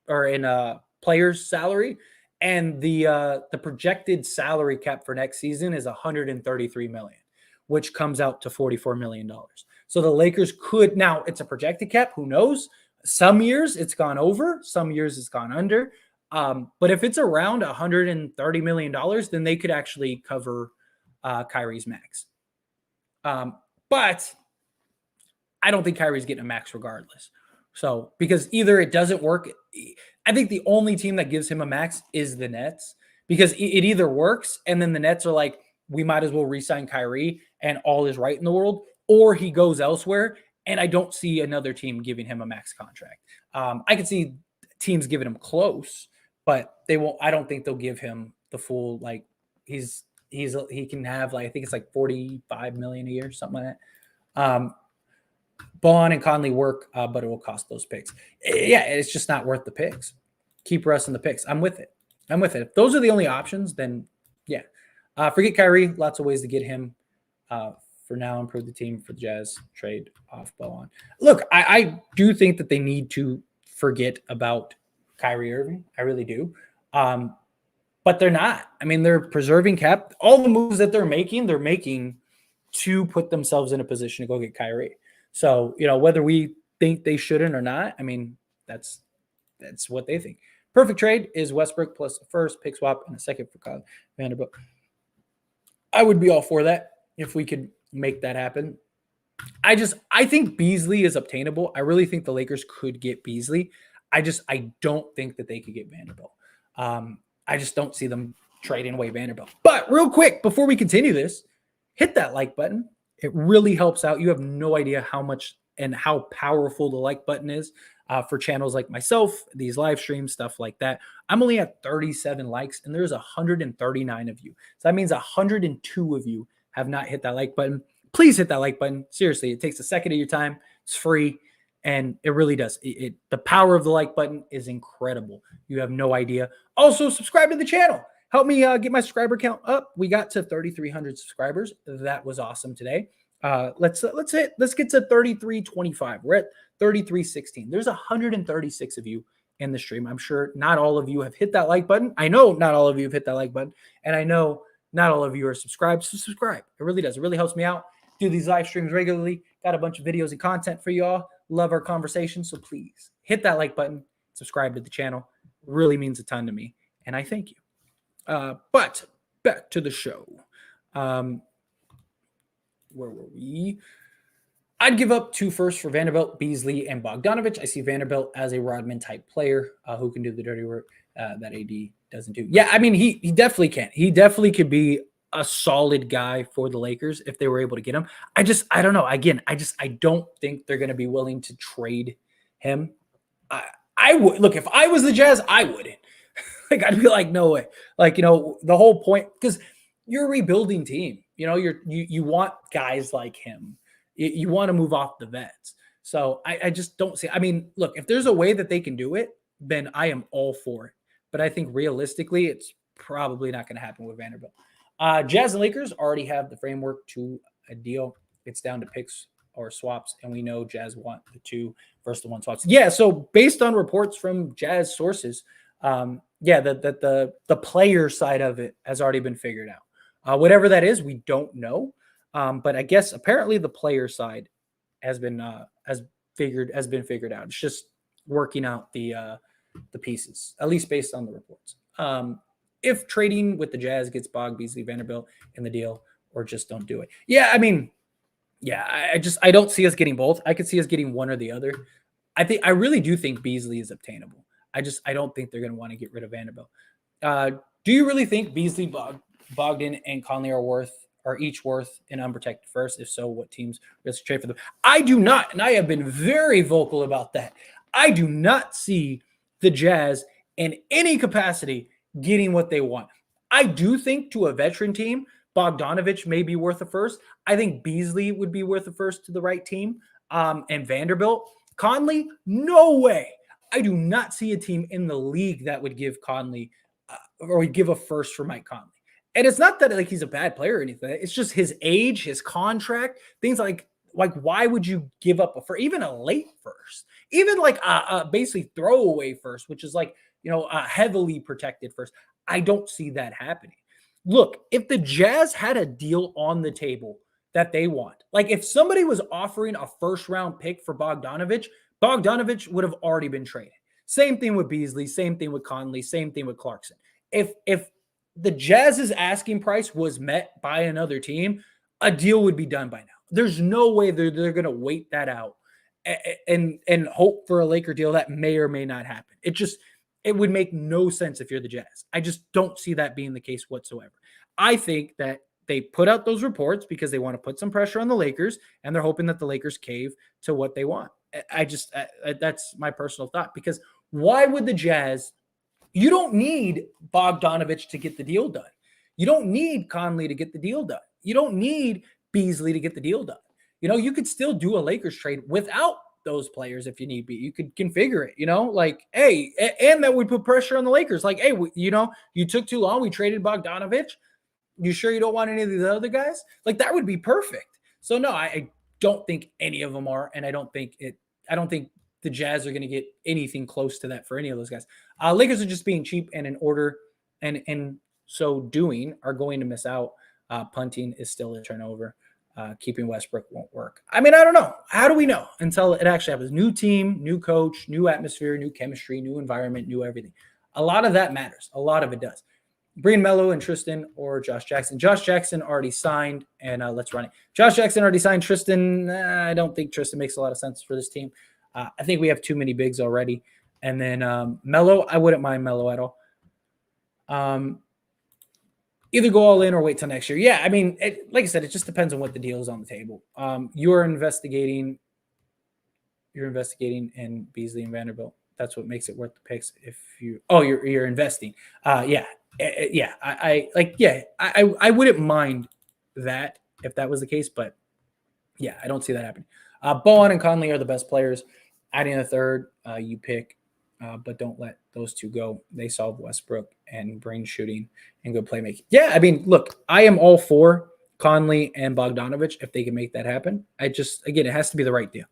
or in players' salary, and the projected salary cap for next season is 133 million, which comes out to $44 million. So the Lakers could, now it's a projected cap. Who knows? Some years it's gone over, some years it's gone under. But if it's around $130 million, then they could actually cover Kyrie's max. But I don't think Kyrie's getting a max regardless. So, because either it doesn't work. I think the only team that gives him a max is the Nets, because it either works and then the Nets are like, we might as well re-sign Kyrie and all is right in the world, or he goes elsewhere. And I don't see another team giving him a max contract. I could see teams giving him close, but they won't. I don't think they'll give him the full, like he can have, like, I think it's like 45 million a year, something like that. Bowen and Conley work, but it will cost those picks. Yeah, it's just not worth the picks. Keep Russ in the picks. I'm with it. If those are the only options, then yeah. Forget Kyrie. Lots of ways to get him. For now, improve the team for the Jazz. Trade off Bowen. Look, I do think that they need to forget about Kyrie Irving. I really do. But they're not. I mean, they're preserving cap. All the moves that they're making to put themselves in a position to go get Kyrie. So, whether we think they shouldn't or not, I mean, that's what they think. Perfect trade is Westbrook plus a first, pick swap, and a second for Vanderbilt. I would be all for that if we could make that happen. I think Beasley is obtainable. I really think the Lakers could get Beasley. I don't think that they could get Vanderbilt. I just don't see them trading away Vanderbilt. But real quick, before we continue this, hit that like button. It really helps out. You have no idea how much and how powerful the like button is for channels like myself, these live streams, stuff like that. I'm only at 37 likes, and there's 139 of you. So that means 102 of you have not hit that like button. Please hit that like button. Seriously, it takes a second of your time. It's free, and it really does. The power of the like button is incredible. You have no idea. Also, subscribe to the channel. Help me get my subscriber count up. We got to 3,300 subscribers. That was awesome today. Let's get to 33-25. We're at 33-16. There's 136 of you in the stream. I'm sure not all of you have hit that like button. I know not all of you have hit that like button, and I know not all of you are subscribed. So subscribe. It really does. It really helps me out. Do these live streams regularly. Got a bunch of videos and content for y'all. Love our conversation. So please hit that like button. Subscribe to the channel. Really means a ton to me, and I thank you. But back to the show. Where were we? I'd give up 2 firsts for Vanderbilt, Beasley, and Bogdanovic. I see Vanderbilt as a Rodman type player who can do the dirty work that AD doesn't do. Yeah, I mean, he definitely can. He definitely could be a solid guy for the Lakers if they were able to get him. I don't know. Again, I don't think they're going to be willing to trade him. I would look if I was the Jazz, I wouldn't. Like I'd be like, no way. Like, you know, the whole point, because you're a rebuilding team. You know, you want guys like him. You want to move off the vets. So I just don't see. I mean, look, if there's a way that they can do it, then I am all for it. But I think realistically, it's probably not going to happen with Vanderbilt. Jazz and Lakers already have the framework to a deal. It's down to picks or swaps, and we know Jazz want the 2 versus the 1 swaps. Yeah, so based on reports from Jazz sources, the player side of it has already been figured out. Whatever that is, we don't know. But I guess apparently the player side has been figured out. It's just working out the pieces, at least based on the reports. If trading with the Jazz gets Bog, Beasley, Vanderbilt in the deal, or just don't do it. Yeah, I mean, yeah, I don't see us getting both. I could see us getting one or the other. I really do think Beasley is obtainable. I don't think they're going to want to get rid of Vanderbilt. Do you really think Beasley, Bogdan, and Conley are each worth an unprotected first? If so, what teams risk trade for them? I do not, and I have been very vocal about that. I do not see the Jazz in any capacity getting what they want. I do think to a veteran team, Bogdanovic may be worth a first. I think Beasley would be worth a first to the right team. And Vanderbilt. Conley, no way. I do not see a team in the league that would give Conley or would give a first for Mike Conley. And it's not that like he's a bad player or anything. It's just his age, his contract, things like why would you give up for even a late first, even like a basically throwaway first, which is like, you know, a heavily protected first. I don't see that happening. Look, if the Jazz had a deal on the table that they want, like if somebody was offering a first round pick for Bogdanovic would have already been traded. Same thing with Beasley, same thing with Conley, same thing with Clarkson. If the Jazz's asking price was met by another team, a deal would be done by now. There's no way they're going to wait that out and hope for a Laker deal that may or may not happen. It would make no sense if you're the Jazz. I just don't see that being the case whatsoever. I think that they put out those reports because they want to put some pressure on the Lakers, and they're hoping that the Lakers cave to what they want. That's my personal thought, because why would the Jazz? You don't need Bogdanovic to get the deal done. You don't need Conley to get the deal done. You don't need Beasley to get the deal done. You know, you could still do a Lakers trade without those players if you need be. You could configure it, you know, like, hey, and that would put pressure on the Lakers. Like, hey, you know, you took too long. We traded Bogdanovic. You sure you don't want any of these other guys? Like, that would be perfect. So, no, I don't think any of them are, and I don't think the Jazz are going to get anything close to that for any of those guys. Lakers are just being cheap, and in order, and so doing, are going to miss out. Punting is still a turnover. Keeping Westbrook won't work. I mean, I don't know. How do we know until it actually happens? New team, new coach, new atmosphere, new chemistry, new environment, new everything. A lot of that matters. A lot of it does. Brian Melo and Tristan or Josh Jackson. Josh Jackson already signed, and let's run it. Josh Jackson already signed. Tristan, I don't think Tristan makes a lot of sense for this team. I think we have too many bigs already. And then Melo, I wouldn't mind Melo at all. Either go all in or wait till next year. Yeah, I mean, like I said, it just depends on what the deal is on the table. You're investigating in Beasley and Vanderbilt. That's what makes it worth the picks. If you're investing. I wouldn't mind that if that was the case, but yeah, I don't see that happening. Bowen and Conley are the best players. Adding a third, you pick, but don't let those two go. They solve Westbrook and bring shooting and good playmaking. Yeah, I mean, look, I am all for Conley and Bogdanovic, if they can make that happen. Again, it has to be the right deal.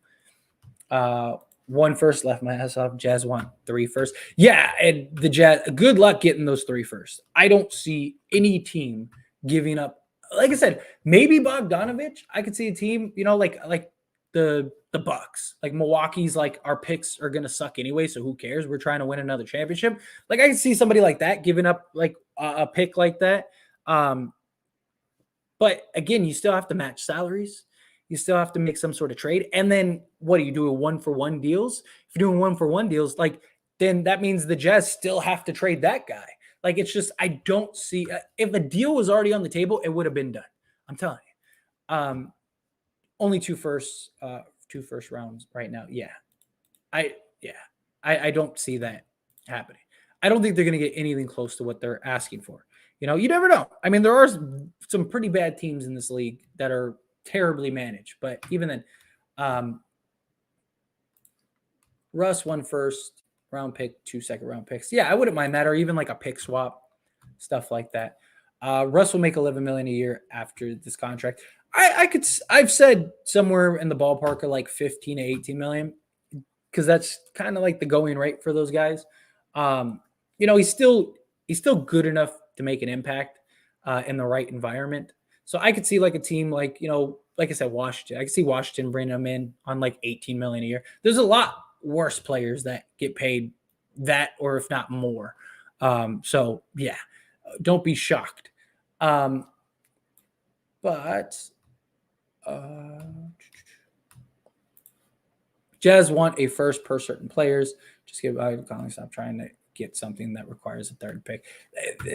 1 first, left my ass off. Jazz want 3 first. Yeah, and the Jazz, good luck getting those 3 first. I don't see any team giving up. Like I said, maybe Bogdanovic. I could see a team, like the Bucks, like Milwaukee's, like our picks are gonna suck anyway, so who cares? We're trying to win another championship. Like I can see somebody like that giving up like a pick like that. But again, you still have to match salaries. You still have to make some sort of trade. And then what do you do? 1-for-1 deals? If you're doing 1-for-1 deals, like then that means the Jazz still have to trade that guy. Like it's just, I don't see, if a deal was already on the table, it would have been done. I'm telling you. Only 2 first rounds right now. Yeah. I don't see that happening. I don't think they're going to get anything close to what they're asking for. You never know. I mean, there are some pretty bad teams in this league that are terribly managed, but even then, Russ 1 first round pick, 2 second round picks. Yeah, I wouldn't mind that, or even like a pick swap, stuff like that. Russ will make $11 million a year after this contract. I've said somewhere in the ballpark of like 15 to 18 million, because that's kind of like the going rate for those guys. He's still good enough to make an impact in the right environment. So I could see like a team like, like I said, Washington. I could see Washington bringing them in on like 18 million a year. There's a lot worse players that get paid that, or if not more. So yeah, don't be shocked. But Jazz want a first per certain players. Just give Conley, stop trying to get something that requires a 3rd pick.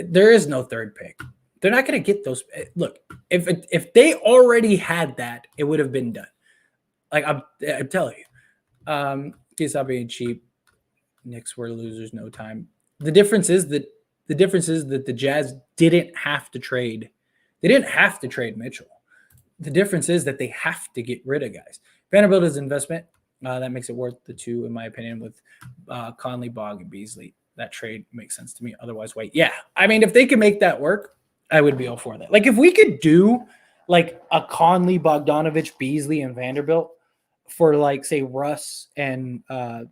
There is no 3rd pick. They're not going to get those. Look, if they already had that, it would have been done. Like I'm telling you, stop being cheap. Knicks were losers, no time. The difference is that the Jazz didn't have to trade. They didn't have to trade Mitchell. The difference is that they have to get rid of guys. Vanderbilt is investment. That makes it worth the 2, in my opinion, with Conley, Bog, and Beasley. That trade makes sense to me. Otherwise, wait. Yeah. I mean, if they can make that work, I would be all for that. Like if we could do like a Conley, Bogdanovic, Beasley, and Vanderbilt for like, say, Russ and why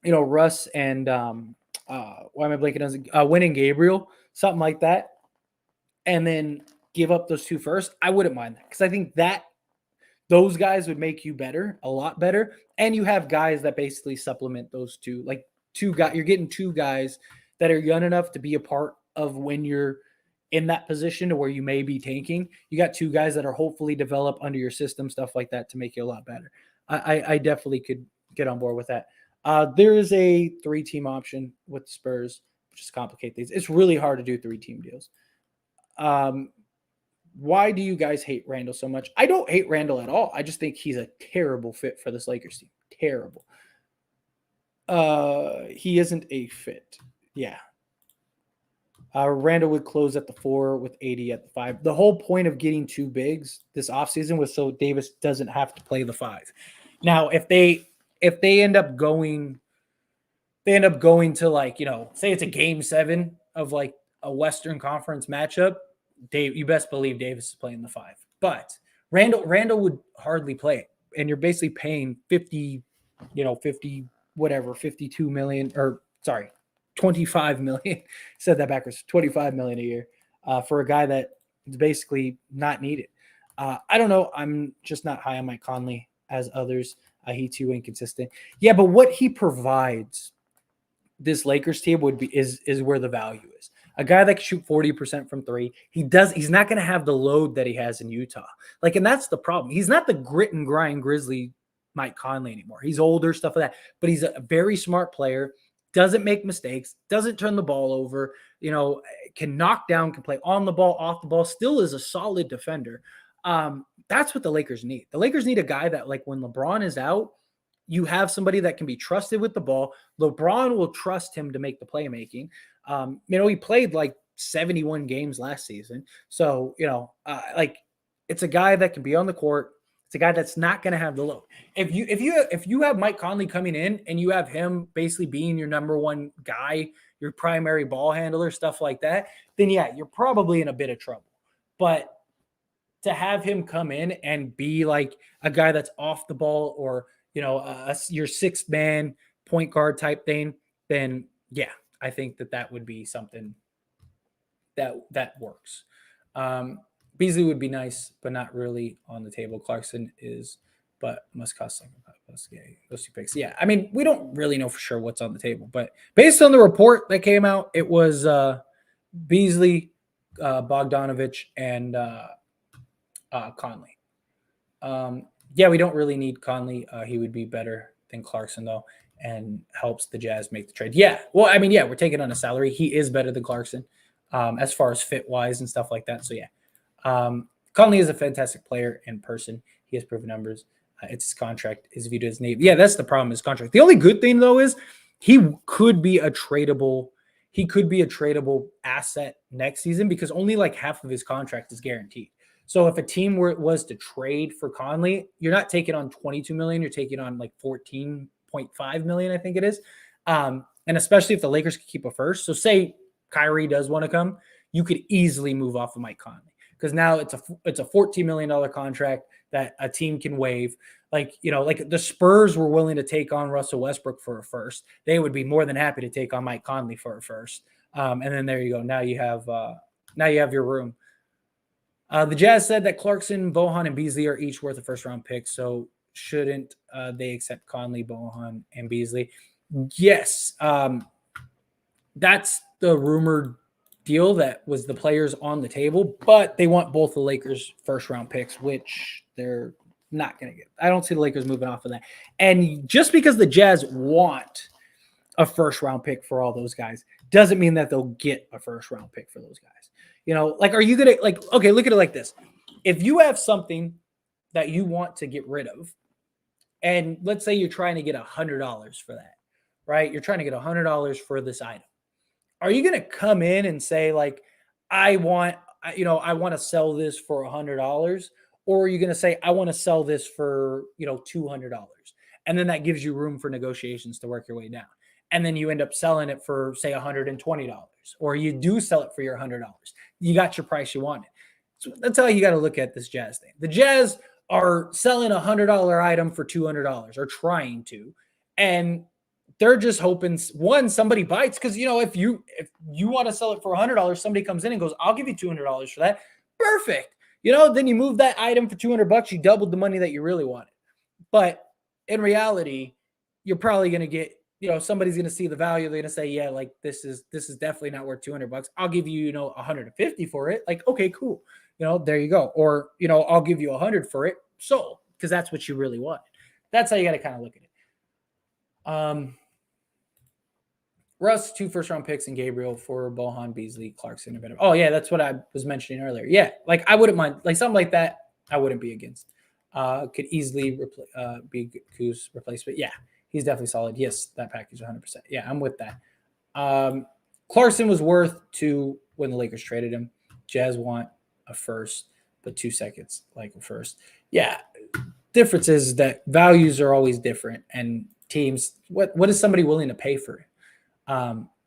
am I blanking on winning Gabriel, something like that, and then give up those 2 first, I wouldn't mind that, because I think that those guys would make you better, a lot better, and you have guys that basically supplement those 2. Like 2 guys, you're getting 2 guys that are young enough to be a part of when you're in that position to where you may be tanking. You got 2 guys that are hopefully develop under your system, stuff like that, to make you a lot better. I definitely could get on board with that. There is a 3-team option with the Spurs, which just complicate things. It's really hard to do 3-team deals. Why do you guys hate Randall so much? I don't hate Randall at all. I just think he's a terrible fit for this Lakers team. Terrible. He isn't a fit. Yeah. Randall would close at the 4 with 80 at the 5. The whole point of getting 2 bigs this offseason was so Davis doesn't have to play the 5. Now, if they end up going to like, say it's a game 7 of like a Western Conference matchup, you best believe Davis is playing the 5. But Randall would hardly play it. And you're basically paying 52 million, or sorry, 25 million. Said that backwards. 25 million a year for a guy that is basically not needed. I don't know. I'm just not high on Mike Conley as others. He too inconsistent. Yeah, but what he provides this Lakers team is where the value is. A guy that can shoot 40% from 3. He's not going to have the load that he has in Utah. Like, and that's the problem. He's not the grit and grind Grizzly Mike Conley anymore. He's older, stuff like that. But he's a very smart player. Doesn't make mistakes. Doesn't turn the ball over. Can knock down. Can play on the ball, off the ball. Still is a solid defender. That's what the Lakers need. The Lakers need a guy that, like, when LeBron is out, you have somebody that can be trusted with the ball. LeBron will trust him to make the playmaking. He played like 71 games last season. So, it's a guy that can be on the court. It's a guy that's not going to have the load. If you have Mike Conley coming in and you have him basically being your number 1 guy, your primary ball handler, stuff like that, then yeah, you're probably in a bit of trouble. But to have him come in and be like a guy that's off the ball or, your sixth man point guard type thing, then yeah, I think that would be something that works. Beasley would be nice, but not really on the table. Clarkson is, but must cost like those two picks. Yeah, I mean, we don't really know for sure what's on the table, but based on the report that came out, it was Beasley, Bogdanovic, and Conley. Yeah, we don't really need Conley. He would be better than Clarkson though, and helps the Jazz make the trade. Yeah, well, I mean, yeah, we're taking on a salary. He is better than Clarkson as far as fit wise and stuff like that. So yeah. Conley is a fantastic player in person. He has proven numbers. It's his contract is viewed as name. Yeah, that's the problem. His contract. The only good thing though is he could be a tradable. He could be a tradable asset next season because only like half of his contract is guaranteed. So if a team was to trade for Conley, you're not taking on 22 million. You're taking on like 14.5 million, I think it is. And especially if the Lakers could keep a first. So say Kyrie does want to come, you could easily move off of Mike Conley. Because now it's a $14 million contract that a team can waive. Like the Spurs were willing to take on Russell Westbrook for a first. They would be more than happy to take on Mike Conley for a first. And then there you go. Now you have your room. The Jazz said that Clarkson, Bohan, and Beasley are each worth a first-round pick. So shouldn't they accept Conley, Bohan, and Beasley? Yes. That's the rumored deal that was the players on the table, but they want both the Lakers first round picks, which they're not going to get. I don't see the Lakers moving off of that. And just because the Jazz want a first round pick for all those guys doesn't mean that they'll get a first round pick for those guys. Are you going to okay, look at it like this. If you have something that you want to get rid of, and let's say you're trying to get $100 for that, right? You're trying to get $100 for this item. Are you going to come in and say like, I want to sell this for $100, or are you going to say I want to sell this for $200, and then that gives you room for negotiations to work your way down, and then you end up selling it for say $120, or you do sell it for your $100. You got your price you wanted. So that's how you got to look at this Jazz thing. The Jazz are selling a $100 item for $200, or trying to, and they're just hoping somebody bites, because if you want to sell it for $100, somebody comes in and goes, I'll give you $200 for that. Perfect. Then you move that item for $200, you doubled the money that you really wanted. But in reality, you're probably going to get, somebody's going to see the value. They're going to say, yeah, like this is definitely not worth $200. I'll give you, $150 for it. Like, okay, cool. There you go. Or, I'll give you $100 for it. So, because that's what you really want. That's how you got to kind of look at it. Russ, 2 first-round picks, and Gabriel for Bohan, Beasley, Clarkson, and Vanderbilt. Oh, yeah, that's what I was mentioning earlier. Yeah, like I wouldn't mind. Like something like that, I wouldn't be against. Could easily be Kuz replacement. Yeah, he's definitely solid. Yes, that package 100%. Yeah, I'm with that. Clarkson was worth 2 when the Lakers traded him. Jazz want a first, but 2 seconds like a first. Yeah, difference is that values are always different, and teams, what is somebody willing to pay for it?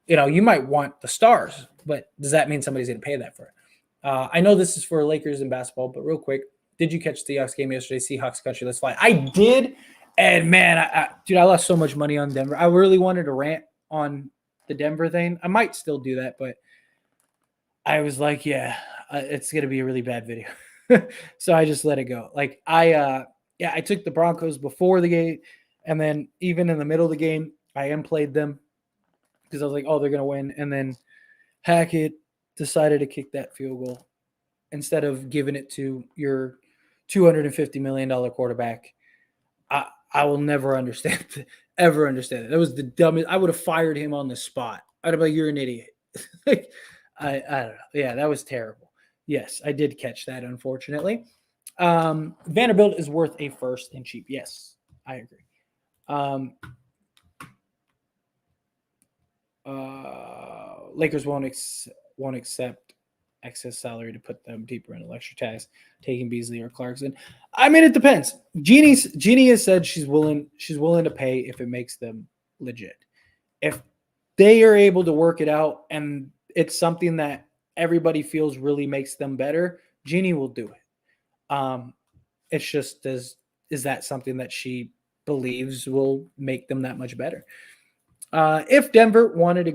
You might want the stars, but does that mean somebody's going to pay that for it? I know this is for Lakers and basketball, but real quick, did you catch the Seahawks game yesterday? Seahawks country, let's fly. I did, and man, I lost so much money on Denver. I really wanted to rant on the Denver thing. I might still do that, but I was like, yeah, it's going to be a really bad video. So I just let it go. Like I took the Broncos before the game, and then even in the middle of the game, I played them, because I was like, oh, they're going to win. And then Hackett decided to kick that field goal instead of giving it to your $250 million quarterback. I will never understand it. That was the dumbest. I would have fired him on the spot. I'd have been like, you're an idiot. I don't know. Yeah, that was terrible. Yes, I did catch that, unfortunately. Vanderbilt is worth a first and cheap. Yes, I agree. Lakers won't accept excess salary to put them deeper in electric tax, taking Beasley or Clarkson. I mean, it depends. Jeannie has said she's willing to pay if it makes them legit. If they are able to work it out and it's something that everybody feels really makes them better, Jeannie will do it. It's just is that something that she believes will make them that much better? If Denver wanted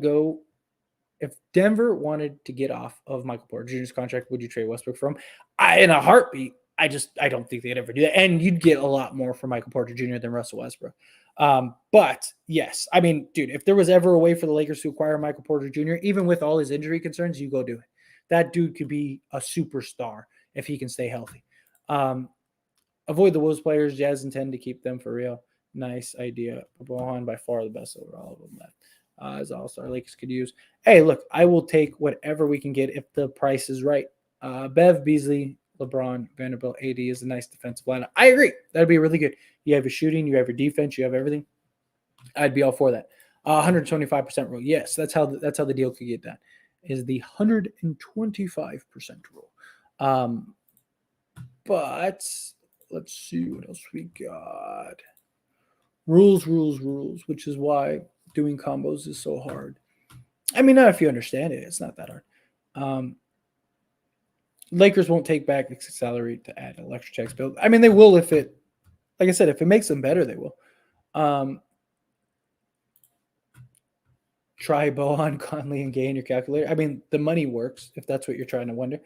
to get off of Michael Porter Jr.'s contract, would you trade Westbrook for him? In a heartbeat. I don't think they'd ever do that. And you'd get a lot more for Michael Porter Jr. than Russell Westbrook. But yes, I mean, dude, if there was ever a way for the Lakers to acquire Michael Porter Jr., even with all his injury concerns, you go do it. That dude could be a superstar if he can stay healthy. Avoid the Wolves players. Jazz intend to keep them for real. Nice idea. Bohan by far the best overall of them that as all-star Lakers could use. Hey, look, I will take whatever we can get if the price is right. Bev, Beasley, LeBron, Vanderbilt, AD is a nice defensive lineup. I agree. That'd be really good. You have your shooting, you have your defense, you have everything. I'd be all for that. 125% rule. Yes, that's how the deal could get done. Is the 125% rule. But let's see what else we got. Rules, which is why doing combos is so hard. I mean, not if you understand it. It's not that hard. Lakers won't take back excess salary to add an electric checks bill. I mean, they will if it, like I said, if it makes them better, they will. Try Bohan, Conley, and Gay in your calculator. I mean, the money works if that's what you're trying to wonder.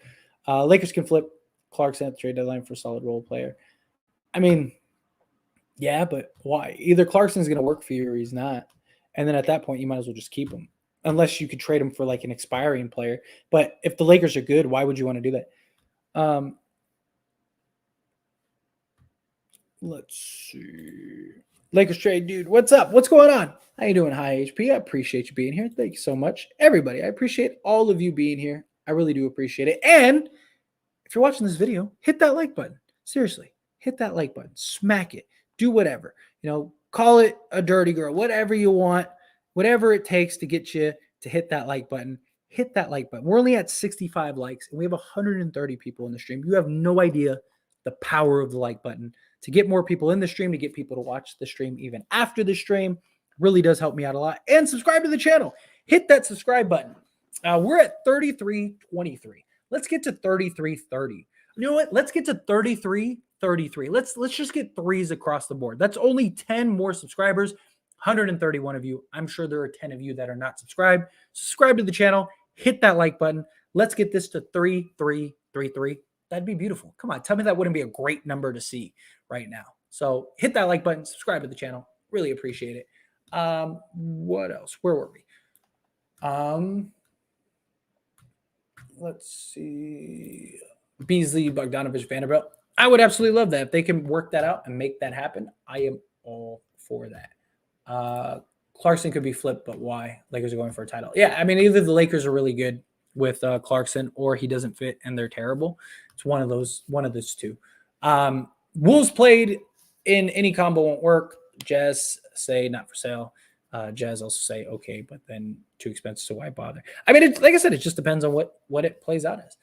Lakers can flip Clarkson at the trade deadline for a solid role player. I mean, yeah, but why? Either Clarkson's going to work for you or he's not. And then at that point, you might as well just keep him. Unless you could trade him for like an expiring player. But if the Lakers are good, why would you want to do that? Let's see. Lakers trade, dude. What's up? What's going on? How you doing, High HP? I appreciate you being here. Thank you so much. Everybody, I appreciate all of you being here. I really do appreciate it. And if you're watching this video, hit that like button. Seriously, hit that like button. Smack it. Do whatever. Call it a dirty girl. Whatever you want. Whatever it takes to get you to hit that like button. Hit that like button. We're only at 65 likes, and we have 130 people in the stream. You have no idea the power of the like button. To get more people in the stream, to get people to watch the stream even after the stream, really does help me out a lot. And subscribe to the channel. Hit that subscribe button. We're at 3323. Let's get to 3330. You know what? Let's get to 3333. Let's just get threes across the board. That's only 10 more subscribers. 131 of you. I'm sure there are 10 of you that are not subscribed. Subscribe to the channel. Hit that like button. Let's get this to 3333. That'd be beautiful. Come on, tell me that wouldn't be a great number to see right now. So hit that like button. Subscribe to the channel. Really appreciate it. What else? Where were we? Let's see. Beasley, Bogdanovic, Vanderbilt. I would absolutely love that. If they can work that out and make that happen, I am all for that. Clarkson could be flipped, but why? Lakers are going for a title. Yeah, I mean, either the Lakers are really good with Clarkson or he doesn't fit and they're terrible. It's one of those two. Wolves played in any combo won't work. Jazz say not for sale. Jazz also say okay, but then too expensive, so why bother? I mean, like I said, it just depends on what it plays out as.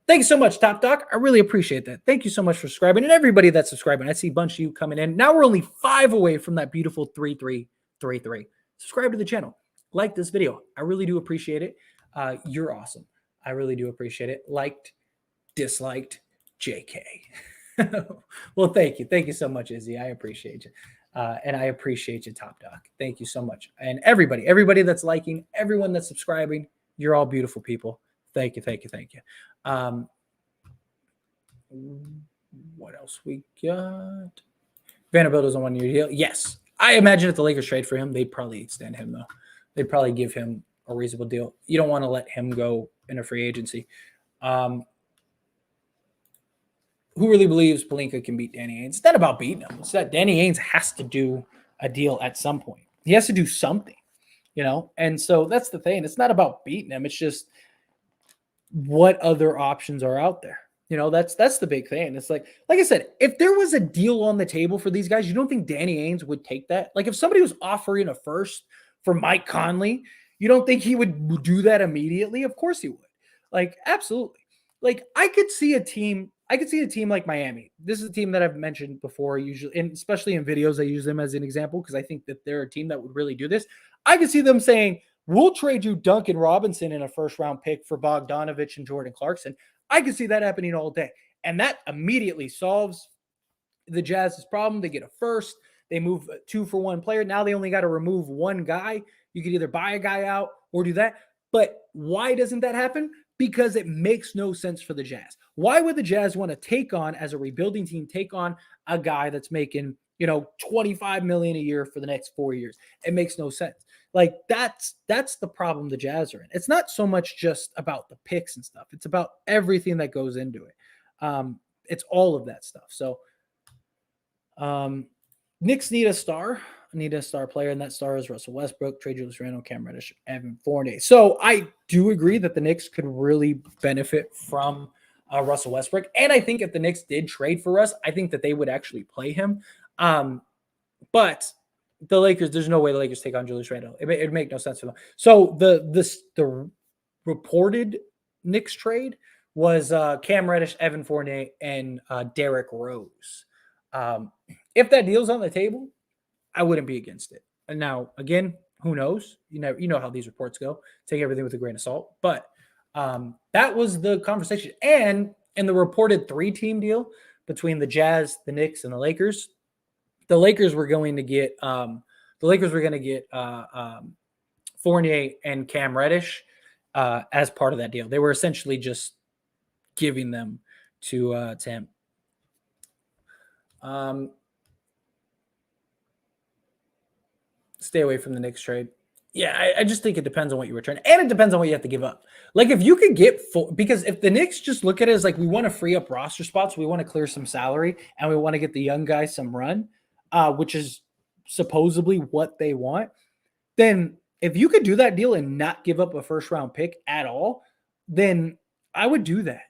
Thank you so much, Top Doc. I really appreciate that. Thank you so much for subscribing and everybody that's subscribing. I see a bunch of you coming in. Now we're only 5 away from that beautiful 3333. Subscribe to the channel. Like this video. I really do appreciate it. You're awesome. I really do appreciate it. Liked, disliked, JK. Well, thank you. Thank you so much, Izzy. I appreciate you. And I appreciate you, Top Doc. Thank you so much. And everybody that's liking, everyone that's subscribing, you're all beautiful people. Thank you. What else we got? Vanderbilt is on 1 year deal. Yes. I imagine if the Lakers trade for him, they'd probably extend him, though. They'd probably give him a reasonable deal. You don't want to let him go in a free agency. Who really believes Pelinka can beat Danny Ainge? It's not about beating him. It's that Danny Ainge has to do a deal at some point. He has to do something, And so that's the thing. It's not about beating him. It's just what other options are out there. That's the big thing. It's like I said, if there was a deal on the table for these guys, you don't think Danny Ainge would take that? Like if somebody was offering a first for Mike Conley, you don't think he would do that immediately? Of course he would. Like, absolutely. Like I could see a team like Miami. This is a team that I've mentioned before, usually, and especially in videos, I use them as an example because I think that they're a team that would really do this. I could see them saying, we'll trade you Duncan Robinson in a first-round pick for Bogdanovic and Jordan Clarkson. I could see that happening all day. And that immediately solves the Jazz's problem. They get a first. They move 2-for-1 player. Now they only got to remove one guy. You could either buy a guy out or do that. But why doesn't that happen? Because it makes no sense for the Jazz. Why would the Jazz want to take on, as a rebuilding team, take on a guy that's making, $25 million a year for the next 4 years? It makes no sense. Like that's the problem the Jazz are in. It's not so much just about the picks and stuff. It's about everything that goes into it. It's all of that stuff. So Knicks need a star player, and that star is Russell Westbrook, trade Julius Randle, Cam Reddish, Evan Fournier. So I do agree that the Knicks could really benefit from Russell Westbrook. And I think if the Knicks did trade for Russ, I think that they would actually play him. But the Lakers, there's no way the Lakers take on Julius Randle. It'd make no sense for them. So the reported Knicks trade was Cam Reddish, Evan Fournier, and Derrick Rose. If that deal's on the table, I wouldn't be against it. And now, again, who knows? You know how these reports go. Take everything with a grain of salt. But that was the conversation. And in the reported 3-team deal between the Jazz, the Knicks, and the Lakers were going to get Fournier and Cam Reddish as part of that deal. They were essentially just giving them to him. Stay away from the Knicks trade. Yeah, I just think it depends on what you return, and it depends on what you have to give up. Like if you could get because if the Knicks just look at it as like we want to free up roster spots, we want to clear some salary, and we want to get the young guys some run, which is supposedly what they want, then if you could do that deal and not give up a first-round pick at all, then I would do that.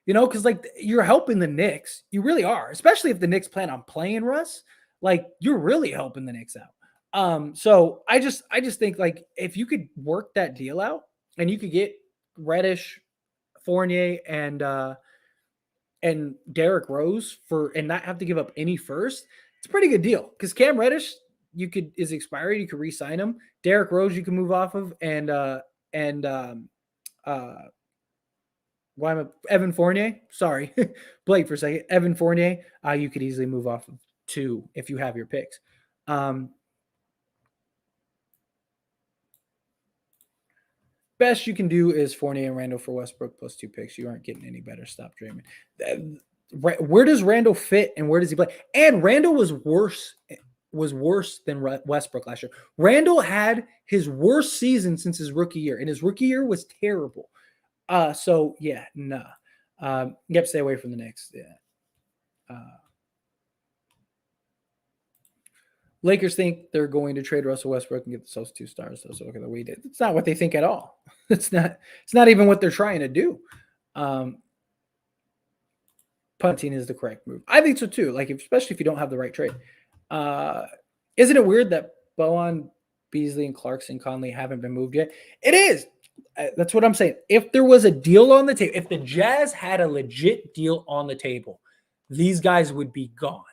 Because like you're helping the Knicks. You really are, especially if the Knicks plan on playing Russ. Like you're really helping the Knicks out. So I just think like if you could work that deal out and you could get Reddish, Fournier, and Derrick Rose and not have to give up any first, it's a pretty good deal. Because Cam Reddish is expired, you could re-sign him. Derrick Rose you can move off of, and Evan Fournier. Sorry, Blake for a second. Evan Fournier, you could easily move off of too if you have your picks. Best you can do is Fournier and Randle for Westbrook plus 2 picks. You aren't getting any better. Stop dreaming. Where does Randle fit and where does he play? And Randle was worse than Westbrook last year. Randle had his worst season since his rookie year, and his rookie year was terrible. So yeah, nah. Yep, stay away from the Knicks. Yeah. Lakers think they're going to trade Russell Westbrook and get themselves 2 stars. So look at the way they did. It's not what they think at all. It's not even what they're trying to do. Punting is the correct move. I think so too. Like especially if you don't have the right trade. Isn't it weird that Bowen, Beasley, and Clarkson, Conley haven't been moved yet? It is. That's what I'm saying. If there was a deal on the table, if the Jazz had a legit deal on the table, these guys would be gone.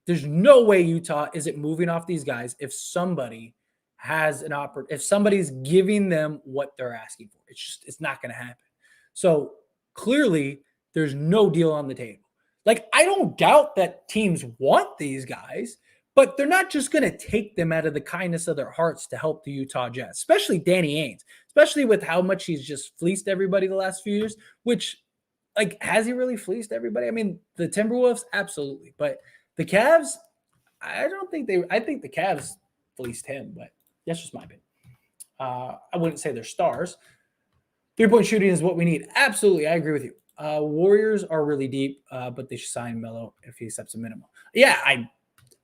There's no way Utah isn't moving off these guys if somebody has if somebody's giving them what they're asking for. It's not going to happen. So clearly there's no deal on the table. Like I don't doubt that teams want these guys, but they're not just going to take them out of the kindness of their hearts to help the Utah Jazz, especially Danny Ainge, especially with how much he's just fleeced everybody the last few years, which like, has he really fleeced everybody? I mean, the Timberwolves, absolutely. But the Cavs, I think the Cavs fleeced him, but that's just my opinion. I wouldn't say they're stars. 3-point shooting is what we need. Absolutely, I agree with you. Warriors are really deep, but they should sign Melo if he accepts a minimum. Yeah,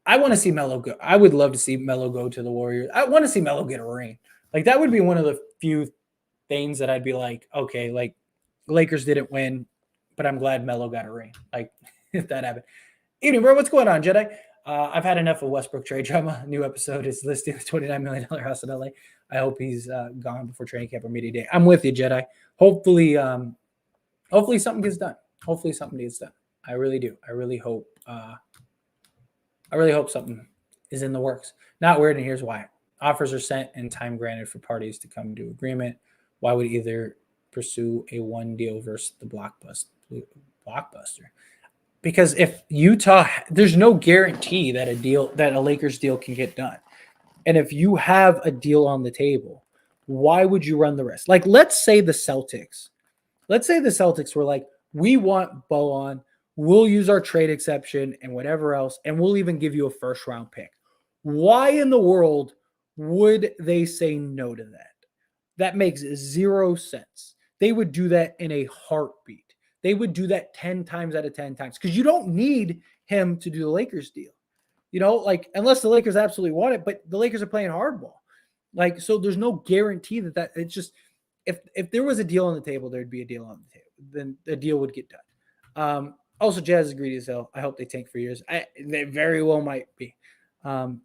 I want to see Melo go. I would love to see Melo go to the Warriors. I want to see Melo get a ring. Like that would be one of the few things that I'd be like, okay, like Lakers didn't win, but I'm glad Melo got a ring. Like if that happened. Evening, bro. What's going on, Jedi? I've had enough of Westbrook trade drama. New episode is listing the $29 million house in LA. I hope he's gone before training camp or media day. I'm with you, Jedi. Hopefully something gets done. Hopefully something gets done. I really do. I really hope something is in the works. Not weird, and here's why. Offers are sent and time granted for parties to come to agreement. Why would either pursue a one deal versus the blockbuster. Because if Utah, there's no guarantee that a Lakers deal can get done. And if you have a deal on the table, why would you run the risk? Like, let's say the Celtics were like, we want Bojan, we'll use our trade exception and whatever else, and we'll even give you a first round pick. Why in the world would they say no to that? That makes zero sense. They would do that in a heartbeat. They would do that 10 times out of 10 times because you don't need him to do the Lakers deal. You know, like, unless the Lakers absolutely want it, but the Lakers are playing hardball. Like, so there's no guarantee that it's just, if there was a deal on the table, there'd be a deal on the table. Then the deal would get done. Also, Jazz is greedy as hell. I hope they tank for years. They very well might be. The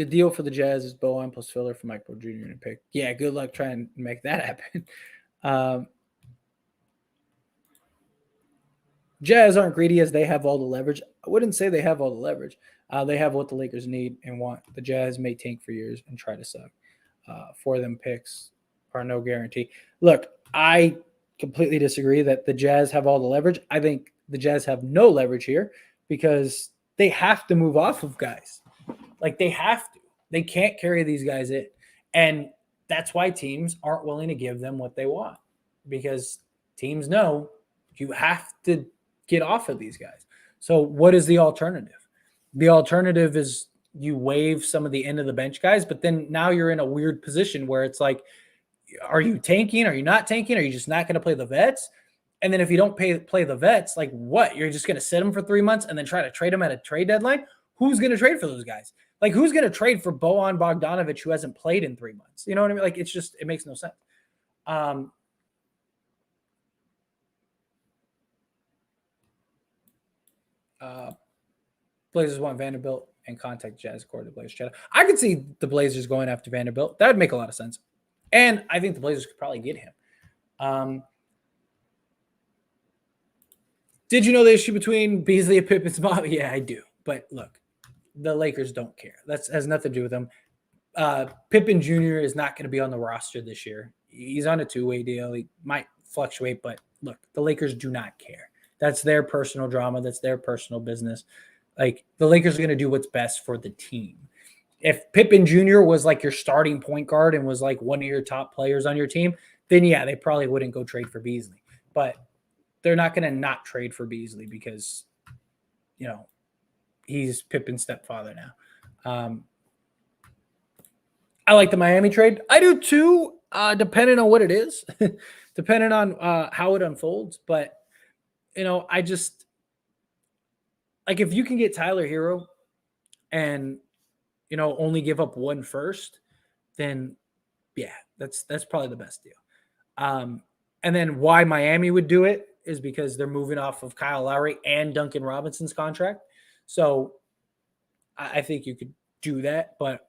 deal for the Jazz is Bojan plus filler for Mike Porter Jr. and pick. Yeah, good luck trying to make that happen. Jazz aren't greedy as they have all the leverage. I wouldn't say they have all the leverage. They have what the Lakers need and want. The Jazz may tank for years and try to suck. For them picks are no guarantee. Look, I completely disagree that the Jazz have all the leverage. I think the Jazz have no leverage here because they have to move off of guys. Like, they have to. They can't carry these guys in. And that's why teams aren't willing to give them what they want, because teams know you have to get off of these guys. So what is the alternative? The alternative is you waive some of the end of the bench guys, but then now you're in a weird position where it's like, are you tanking? Are you not tanking? Are you just not going to play the vets? And then if you don't play the vets, like what? You're just going to sit them for 3 months and then try to trade them at a trade deadline? Who's going to trade for those guys? Like, who's going to trade for Bojan Bogdanovic who hasn't played in 3 months? You know what I mean? Like, it makes no sense. Blazers want Vanderbilt and contact Jazz core to Blazers channel. I could see the Blazers going after Vanderbilt. That would make a lot of sense. And I think the Blazers could probably get him. Did you know the issue between Beasley and Pippen's mom? Yeah, I do. But look, the Lakers don't care. That has nothing to do with them. Pippen Jr. is not going to be on the roster this year. He's on a two-way deal. He might fluctuate, but look, the Lakers do not care. That's their personal drama. That's their personal business. Like, the Lakers are going to do what's best for the team. If Pippen Jr. was like your starting point guard and was like one of your top players on your team, then yeah, they probably wouldn't go trade for Beasley. But they're not going to not trade for Beasley because, you know, he's Pippen's stepfather now. I like the Miami trade. I do too, depending on what it is, depending on how it unfolds. But, you know, I just, like, if you can get Tyler Hero and, you know, only give up 1 first, then yeah, that's probably the best deal. And then why Miami would do it is because they're moving off of Kyle Lowry and Duncan Robinson's contract. So I think you could do that, but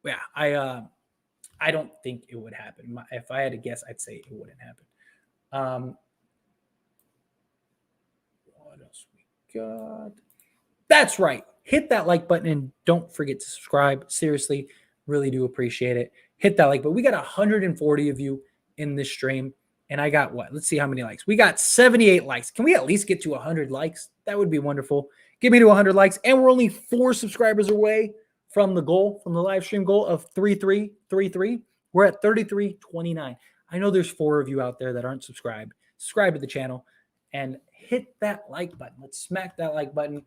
yeah, I don't think it would happen. If I had to guess, I'd say it wouldn't happen. What else we got? That's right. Hit that like button and don't forget to subscribe. Seriously, really do appreciate it. Hit that like button. We got 140 of you in this stream, and I got what? Let's see how many likes. We got 78 likes. Can we at least get to 100 likes? That would be wonderful. Get me to 100 likes, and we're only 4 subscribers away from the goal, from the live stream goal of 3333. We're at 3329. I know there's 4 of you out there that aren't subscribed. Subscribe to the channel and hit that like button. Let's smack that like button.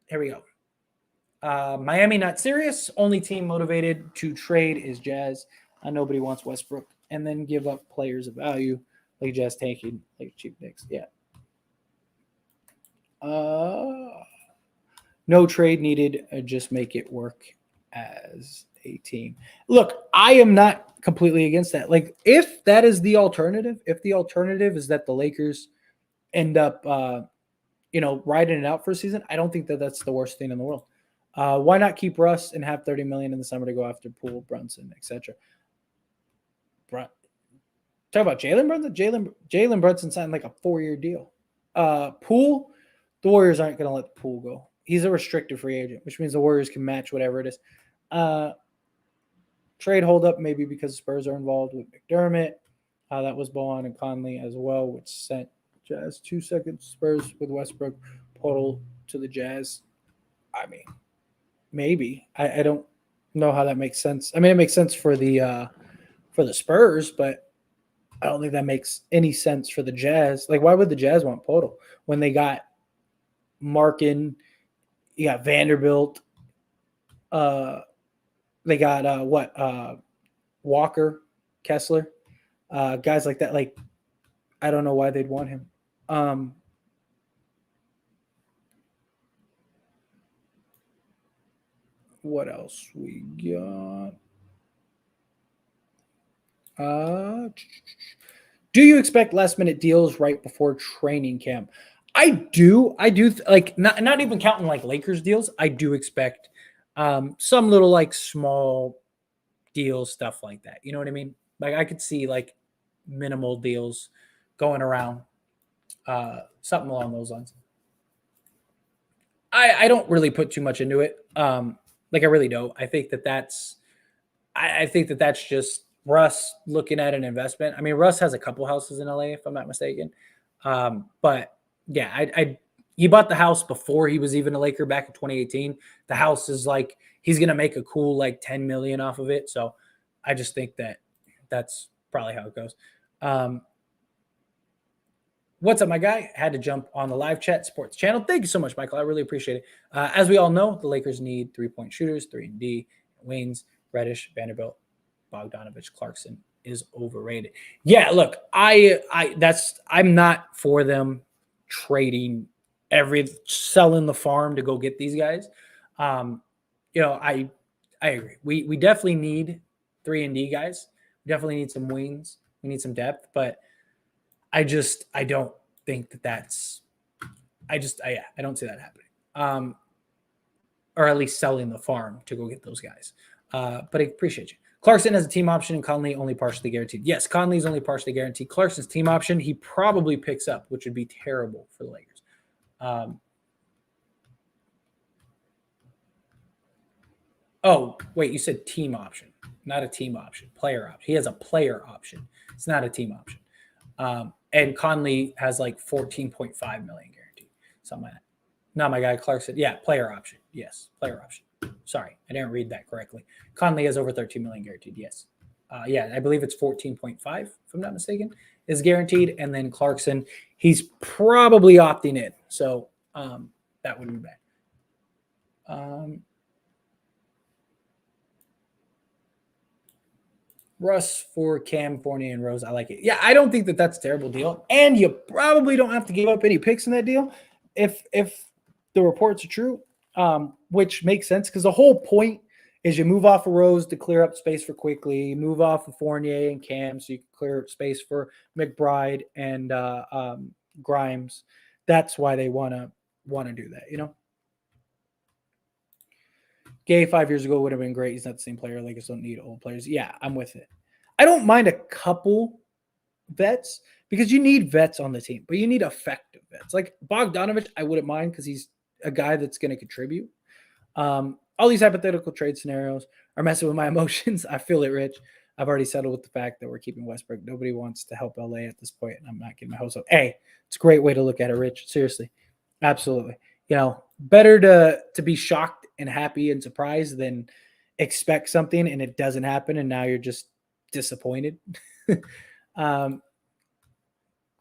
Here we go. Miami not serious. Only team motivated to trade is Jazz. Nobody wants Westbrook and then give up players of value like Jazz tanking, like cheap Knicks. Yeah. No trade needed. Just make it work as a team. Look, I am not completely against that. Like, if that is the alternative, if the alternative is that the Lakers end up, riding it out for a season, I don't think that that's the worst thing in the world. Why not keep Russ and have $30 million in the summer to go after Poole, Brunson, etc.? Talk about Jalen Brunson. Jalen Brunson signed like a 4-year deal. Poole, the Warriors aren't going to let the Poole go. He's a restricted free agent, which means the Warriors can match whatever it is. Trade holdup maybe because Spurs are involved with McDermott. That was Bowen and Conley as well, which sent Jazz 2 seconds. Spurs with Westbrook portal to the Jazz. I mean, maybe. I don't know how that makes sense. I mean, it makes sense for the Spurs, but I don't think that makes any sense for the Jazz. Like, why would the Jazz want portal when they got Markin, you got Vanderbilt, they got Walker, Kessler, guys like that. Like, I don't know why they'd want him. What else we got? Do you expect last minute deals right before training camp? I do. Like not even counting like Lakers deals. I do expect some little like small deals, stuff like that. You know what I mean? Like I could see like minimal deals going around, something along those lines. I don't really put too much into it. Like I really don't. I think that's just Russ looking at an investment. I mean, Russ has a couple houses in LA, if I'm not mistaken. But yeah, he bought the house before he was even a Laker back in 2018. The house is like he's gonna make a cool like 10 million off of it. So I just think that's probably how it goes. What's up, my guy? Had to jump on the live chat sports channel. Thank you so much, Michael. I really appreciate it. As we all know, the Lakers need 3-point shooters, 3-and-D, wings, Reddish, Vanderbilt, Bogdanovic, Clarkson is overrated. Yeah, look, I'm not for them trading selling the farm to go get these guys. I agree. We definitely need 3-and-D guys. We definitely need some wings. We need some depth, but I don't think that's. I don't see that happening. Or at least selling the farm to go get those guys. But I appreciate you. Clarkson has a team option and Conley only partially guaranteed. Yes, Conley's only partially guaranteed. Clarkson's team option, he probably picks up, which would be terrible for the Lakers. Oh, wait, you said team option, not a team option, player option. He has a player option. It's not a team option. And Conley has like 14.5 million guaranteed, something like that. No, my guy Clarkson. Yeah, player option. Yes, player option. Sorry, I didn't read that correctly. Conley has over 13 million guaranteed. Yes. Yeah, I believe it's 14.5, if I'm not mistaken, is guaranteed. And then Clarkson, he's probably opting in. So that wouldn't be bad. Russ for Cam, Fournier, and Rose. I like it. Yeah, I don't think that's a terrible deal. And you probably don't have to give up any picks in that deal if the reports are true, which makes sense because the whole point is you move off of Rose to clear up space for Quickly, you move off of Fournier and Cam so you can clear up space for McBride and Grimes. That's why they want to do that, you know? Gay 5 years ago would have been great. He's not the same player. Lakers don't need old players. Yeah, I'm with it. I don't mind a couple vets because you need vets on the team, but you need effective vets. Like Bogdanovic, I wouldn't mind because he's a guy that's going to contribute. All these hypothetical trade scenarios are messing with my emotions. I feel it, Rich. I've already settled with the fact that we're keeping Westbrook. Nobody wants to help LA at this point, and I'm not getting my hopes up. Hey, it's a great way to look at it, Rich. Seriously. Absolutely. You know, better to be shocked and happy and surprised than expect something and it doesn't happen and now you're just disappointed.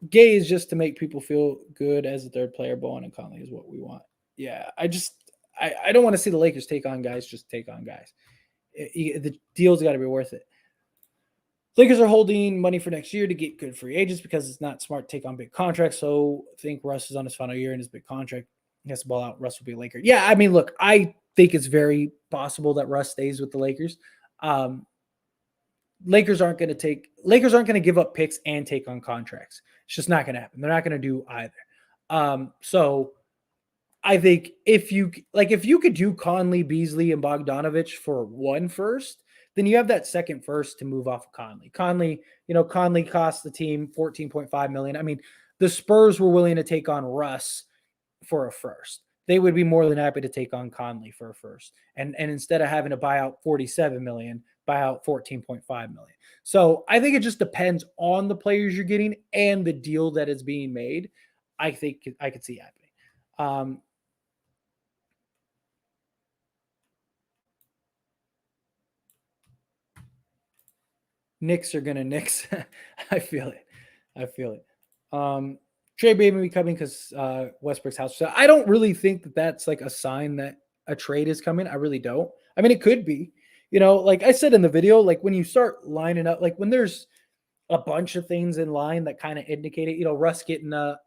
Gay is just to make people feel good as a third player. Bowen and Conley is what we want. Yeah, I don't want to see the Lakers take on guys, just take on guys. The deal's got to be worth it. Lakers are holding money for next year to get good free agents because it's not smart to take on big contracts. So I think Russ is on his final year in his big contract. He has to ball out. Russ will be a Laker. Yeah, I mean, look, I think it's very possible that Russ stays with the Lakers. Lakers aren't going to give up picks and take on contracts. It's just not going to happen. They're not going to do either. So I think if you could do Conley, Beasley, and Bogdanovic for one first, then you have that second first to move off of Conley. Conley cost the team $14.5 million. I mean, the Spurs were willing to take on Russ for a first. They would be more than happy to take on Conley for a first. And instead of having to buy out $47 million, buyout 14.5 million. So I think it just depends on the players you're getting and the deal that is being made. I think I could see happening. Knicks are going to Knicks. I feel it. Trade may be coming because Westbrook's house. So I don't really think that that's like a sign that a trade is coming. I really don't. I mean, it could be. Like I said in the video, like when you start lining up, like when there's a bunch of things in line that kind of indicate it, Russ getting a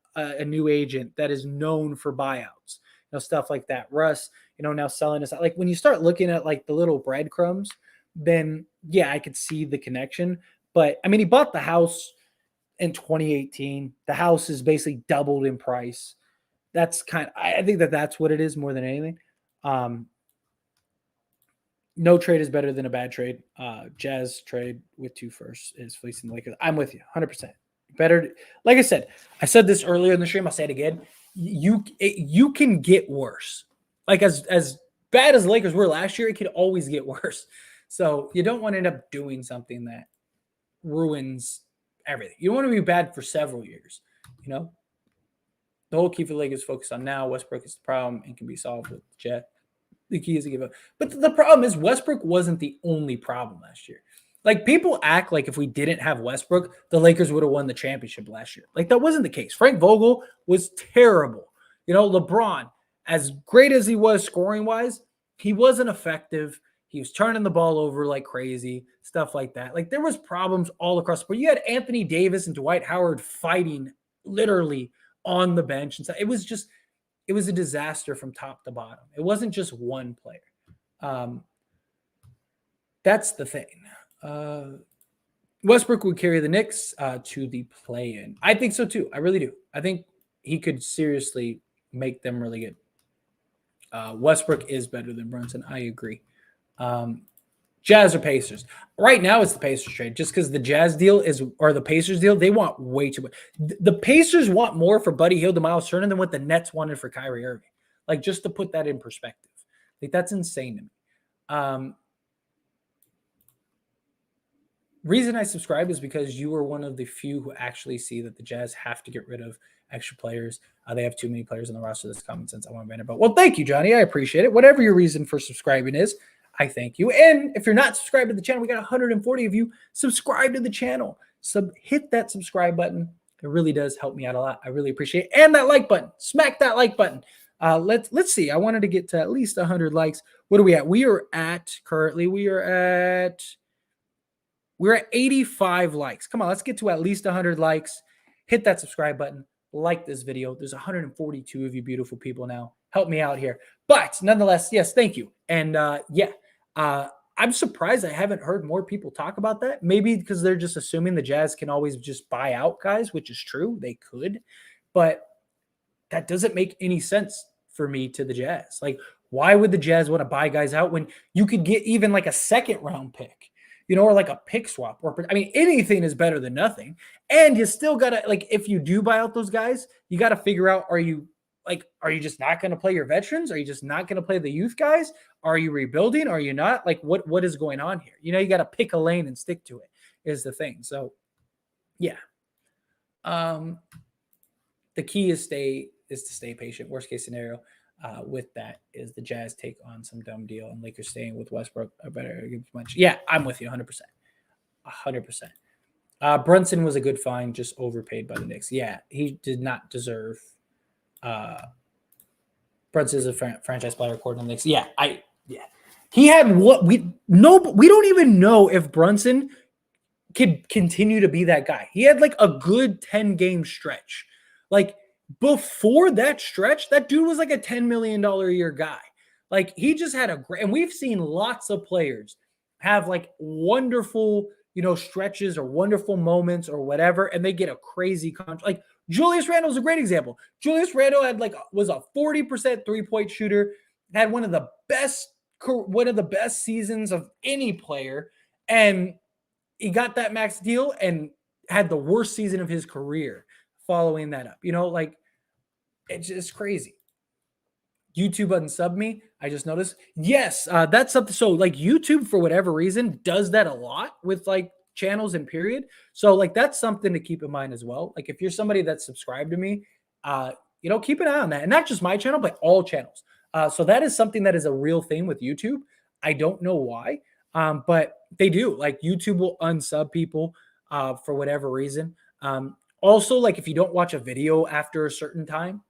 new agent that is known for buyouts, stuff like that. Russ, now selling us. Like when you start looking at like the little breadcrumbs, then yeah, I could see the connection. But I mean, he bought the house in 2018. The house is basically doubled in price. That's I think that's what it is more than anything. No trade is better than a bad trade. Jazz trade with 2 firsts is fleecing the Lakers. I'm with you 100%. Better. Like I said this earlier in the stream. I'll say it again. You can get worse. Like as bad as the Lakers were last year, it could always get worse. So you don't want to end up doing something that ruins everything. You don't want to be bad for several years. The whole key for the Lakers focus on now. Westbrook is the problem and can be solved with Jet. The key is to give up. But the problem is Westbrook wasn't the only problem last year. Like people act like if we didn't have Westbrook, the Lakers would have won the championship last year. Like that wasn't the case. Frank Vogel was terrible. LeBron, as great as he was scoring wise, he wasn't effective. He was turning the ball over like crazy, stuff like that. Like there was problems all across the board. You had Anthony Davis and Dwight Howard fighting literally on the bench. And so it was a disaster from top to bottom. It wasn't just one player. That's the thing. Westbrook would carry the Knicks to the play-in. I think so too. I really do. I think he could seriously make them really good. Westbrook is better than Brunson. I agree. Jazz or Pacers. Right now it's the Pacers trade just because the Jazz deal or the Pacers deal, they want way too much. The Pacers want more for Buddy Hield and Miles Turner than what the Nets wanted for Kyrie Irving. Like just to put that in perspective. Like that's insane to me. Reason I subscribe is because you are one of the few who actually see that the Jazz have to get rid of extra players. They have too many players on the roster. That's common sense. I want Vanderbilt. Well, thank you, Johnny. I appreciate it. Whatever your reason for subscribing is, I thank you. And if you're not subscribed to the channel, we got 140 of you. Subscribe to the channel. Hit that subscribe button. It really does help me out a lot. I really appreciate it. And that like button. Smack that like button. Let's see. I wanted to get to at least 100 likes. What are we at? We are at 85 likes. Come on, let's get to at least 100 likes. Hit that subscribe button. Like this video. There's 142 of you beautiful people now. Help me out here. But nonetheless, yes, thank you. And I'm surprised I haven't heard more people talk about that. Maybe because they're just assuming the Jazz can always just buy out guys, which is true. They could. But that doesn't make any sense for me to the Jazz. Like, why would the Jazz want to buy guys out when you could get even like a second round pick? Or like a pick swap, anything is better than nothing. And you still gotta, like, if you do buy out those guys, you got to figure out, are you just not going to play your veterans? Are you just not going to play the youth guys? Are you rebuilding? Are you not? Like, what is going on here? You got to pick a lane and stick to it is the thing. So yeah. The key is to stay patient. Worst case scenario, with that is the Jazz take on some dumb deal and Lakers staying with Westbrook. I better give much. Yeah, I'm with you 100%. 100%. Brunson was a good find, just overpaid by the Knicks. Yeah, he did not deserve. Brunson is a franchise player according to the Knicks. Yeah. He had we don't even know if Brunson could continue to be that guy. He had like a good 10-game stretch. Like, before that stretch, that dude was like a $10 million a year guy. Like, he just had a great, and we've seen lots of players have like wonderful, stretches or wonderful moments or whatever, and they get a crazy contract. Like, Julius Randle is a great example. Julius Randle was a 40% three-point shooter, had one of the best seasons of any player, and he got that max deal and had the worst season of his career following that up. It's just crazy. YouTube unsub me. I just noticed. Yes, that's something. So like YouTube, for whatever reason, does that a lot with like channels and period. So like that's something to keep in mind as well. Like if you're somebody that's subscribed to me, keep an eye on that. And not just my channel, but all channels. So that is something that is a real thing with YouTube. I don't know why, but they do. Like YouTube will unsub people for whatever reason. Also, like if you don't watch a video after a certain time,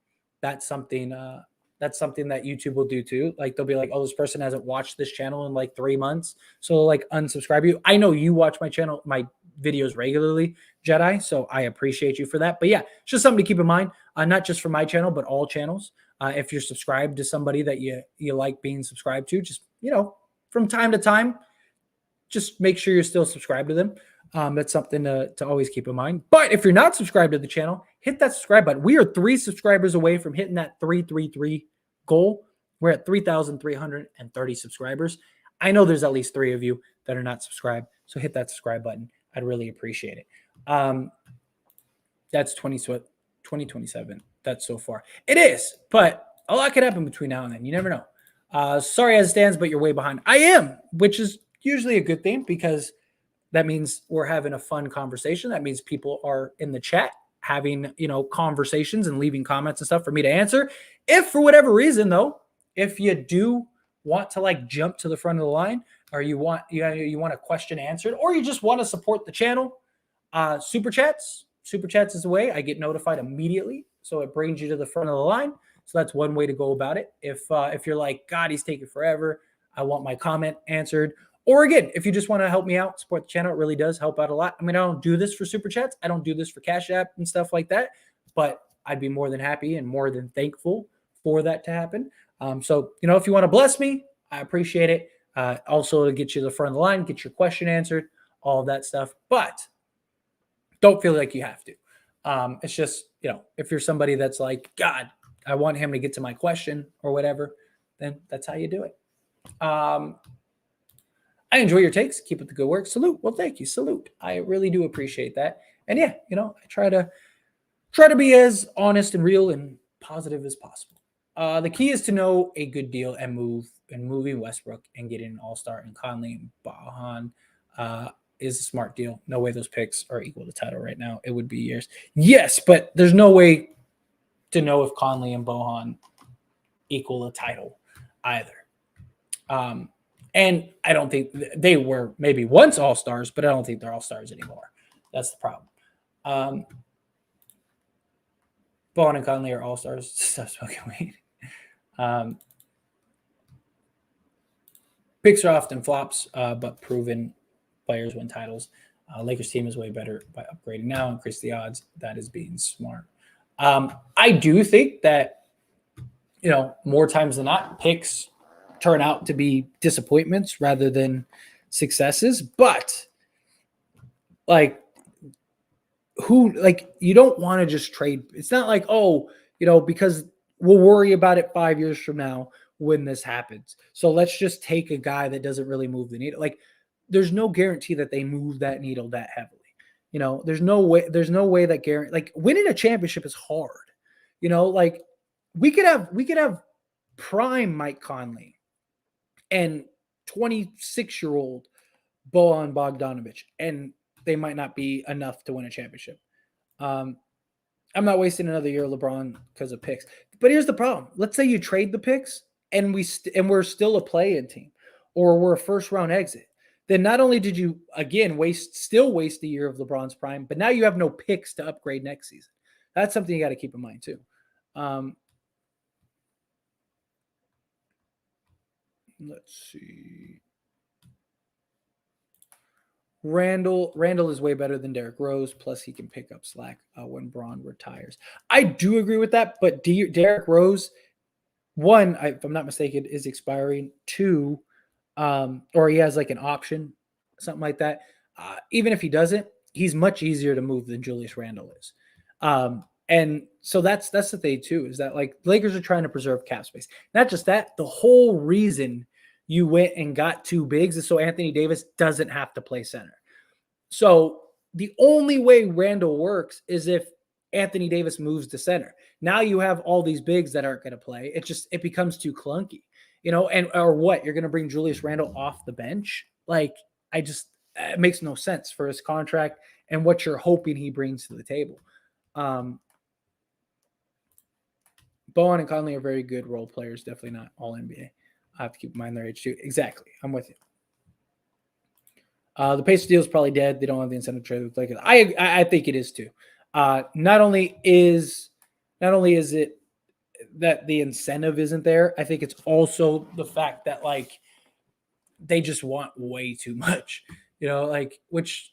that's something that YouTube will do too. Like they'll be like, oh, this person hasn't watched this channel in like 3 months. So like unsubscribe you. I know you watch my channel, my videos regularly, Jedi. So I appreciate you for that. But yeah, it's just something to keep in mind, not just for my channel, but all channels. If you're subscribed to somebody that you like being subscribed to, just, from time to time, just make sure you're still subscribed to them. That's something to always keep in mind. But if you're not subscribed to the channel, hit that subscribe button. We are 3 subscribers away from hitting that 333 goal. We're at 3,330 subscribers. I know there's at least 3 of you that are not subscribed, so hit that subscribe button. I'd really appreciate it. That's 2027. That's so far. It is, but a lot could happen between now and then. You never know. Sorry as it stands, but you're way behind. I am, which is usually a good thing because that means we're having a fun conversation. That means people are in the chat having, conversations and leaving comments and stuff for me to answer. If for whatever reason, though, if you do want to like jump to the front of the line, or you want a question answered, or you just want to support the channel, super chats is the way. I get notified immediately, so it brings you to the front of the line. So that's one way to go about it. If you're like, God, he's taking forever, I want my comment answered. Or again, if you just want to help me out, support the channel, it really does help out a lot. I mean, I don't do this for super chats. I don't do this for Cash App and stuff like that, but I'd be more than happy and more than thankful for that to happen. So, if you want to bless me, I appreciate it. Also to get you to the front of the line, get your question answered, all of that stuff. But don't feel like you have to. It's just, if you're somebody that's like, God, I want him to get to my question or whatever, then that's how you do it. I enjoy your takes. Keep up the good work. Salute. Well, thank you. Salute. I really do appreciate that. And yeah, I try to be as honest and real and positive as possible. The key is to know a good deal and moving Westbrook and getting an all-star and Conley and Bohan is a smart deal. No way those picks are equal to title right now. It would be years. Yes, but there's no way to know if Conley and Bohan equal a title either. And I don't think they were maybe once all-stars, but I don't think they're all-stars anymore. That's the problem. Bohan and Conley are all-stars. Stop smoking weed. Picks are often flops, but proven players win titles. Lakers team is way better by upgrading now, increase the odds. That is being smart. I do think that, more times than not, picks turn out to be disappointments rather than successes. But you don't want to just trade. It's not like, because we'll worry about it 5 years from now when this happens. So let's just take a guy that doesn't really move the needle. Like, there's no guarantee that they move that needle that heavily. There's no way that guarantee, like, winning a championship is hard. Like we could have prime Mike Conley and 26-year-old Bojan Bogdanovic, and they might not be enough to win a championship. I'm not wasting another year of LeBron because of picks. But here's the problem. Let's say you trade the picks and we're still a play-in team, or we're a first-round exit. Then not only did you, again, waste a year of LeBron's prime, but now you have no picks to upgrade next season. That's something you got to keep in mind too. Let's see. Randall is way better than Derrick Rose. Plus, he can pick up slack when Braun retires. I do agree with that, but Derrick Rose, one, if I'm not mistaken, is expiring. 2, or he has like an option, something like that. Even if he doesn't, he's much easier to move than Julius Randle is. And so that's the thing too, is that like Lakers are trying to preserve cap space. Not just that, the whole reason you went and got 2 bigs is so Anthony Davis doesn't have to play center. So the only way Randle works is if Anthony Davis moves to center. Now you have all these bigs that aren't going to play. It becomes too clunky, or what? You're going to bring Julius Randle off the bench? Like, it makes no sense for his contract and what you're hoping he brings to the table. Bowen and Conley are very good role players, definitely not all NBA. I have to keep in mind their age too. Exactly. I'm with you. The Pacers deal is probably dead. They don't have the incentive to trade with Lakers. I think it is too. Not only is it that the incentive isn't there, I think it's also the fact that like they just want way too much, which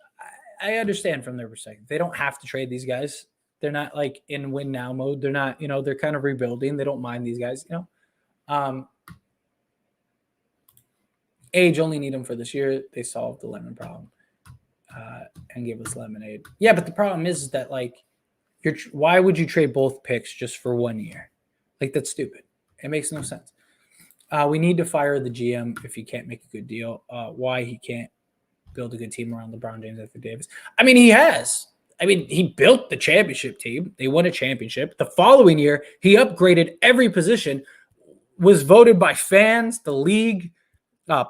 I understand from their perspective. They don't have to trade these guys. They're not like in win now mode. They're not, they're kind of rebuilding. They don't mind these guys, Age only need them for this year. They solved the lemon problem and gave us lemonade. Yeah, but the problem is that like, why would you trade both picks just for 1 year? Like, that's stupid. It makes no sense. We need to fire the GM if he can't make a good deal. Why he can't build a good team around LeBron James, Anthony Davis? I mean, he has. I mean, he built the championship team. They won a championship. The following year, he upgraded every position, was voted by fans, the league,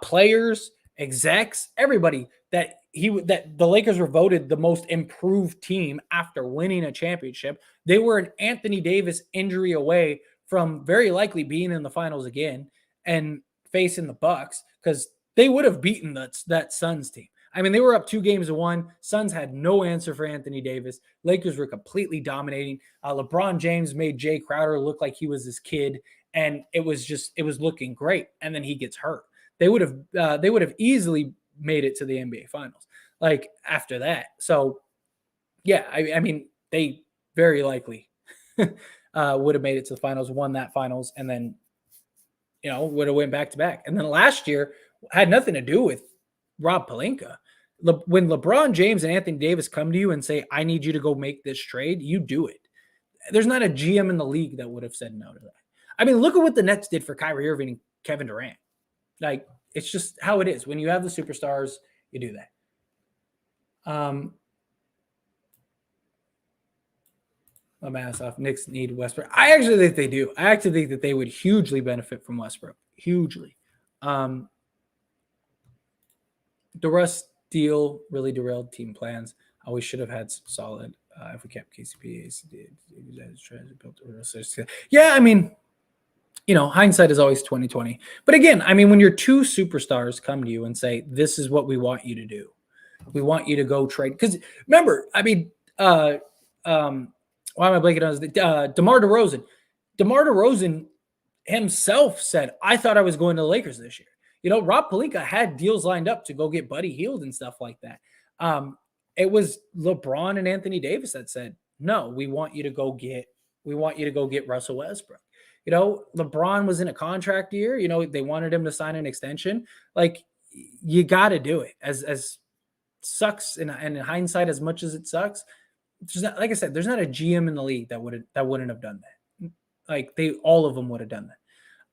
players, execs, everybody that the Lakers were voted the most improved team after winning a championship. They were an Anthony Davis injury away from very likely being in the finals again and facing the Bucks, because they would have beaten that Suns team. I mean, they were up 2-1. Suns had no answer for Anthony Davis. Lakers were completely dominating. LeBron James made Jay Crowder look like he was his kid, and it was looking great. And then he gets hurt. They would have easily made it to the NBA Finals like after that. So, yeah, I mean, they very likely would have made it to the finals, won that finals, and then would have went back to back. And then last year had nothing to do with Rob Pelinka. When LeBron James and Anthony Davis come to you and say, I need you to go make this trade, you do it. There's not a GM in the league that would have said no to that. I mean, look at what the Nets did for Kyrie Irving and Kevin Durant. Like, it's just how it is. When you have the superstars, you do that. My ass off. Knicks need Westbrook. I actually think they do. I actually think that they would hugely benefit from Westbrook. Hugely. The Russ deal really derailed team plans. We should have had some solid. If we kept KCP, yeah, I mean, hindsight is always 20/20. But again, I mean, when your two superstars come to you and say, "This is what we want you to do. We want you to go trade." Because remember, I mean, why am I blanking on his DeMar DeRozan? DeMar DeRozan himself said, "I thought I was going to the Lakers this year." Rob Pelinka had deals lined up to go get Buddy Hield and stuff like that. It was LeBron and Anthony Davis that said, "No, we want you to go get Russell Westbrook." LeBron was in a contract year. They wanted him to sign an extension. Like, you got to do it. As sucks and in hindsight, as much as it sucks, like I said, there's not a GM in the league that wouldn't have done that. Like, all of them would have done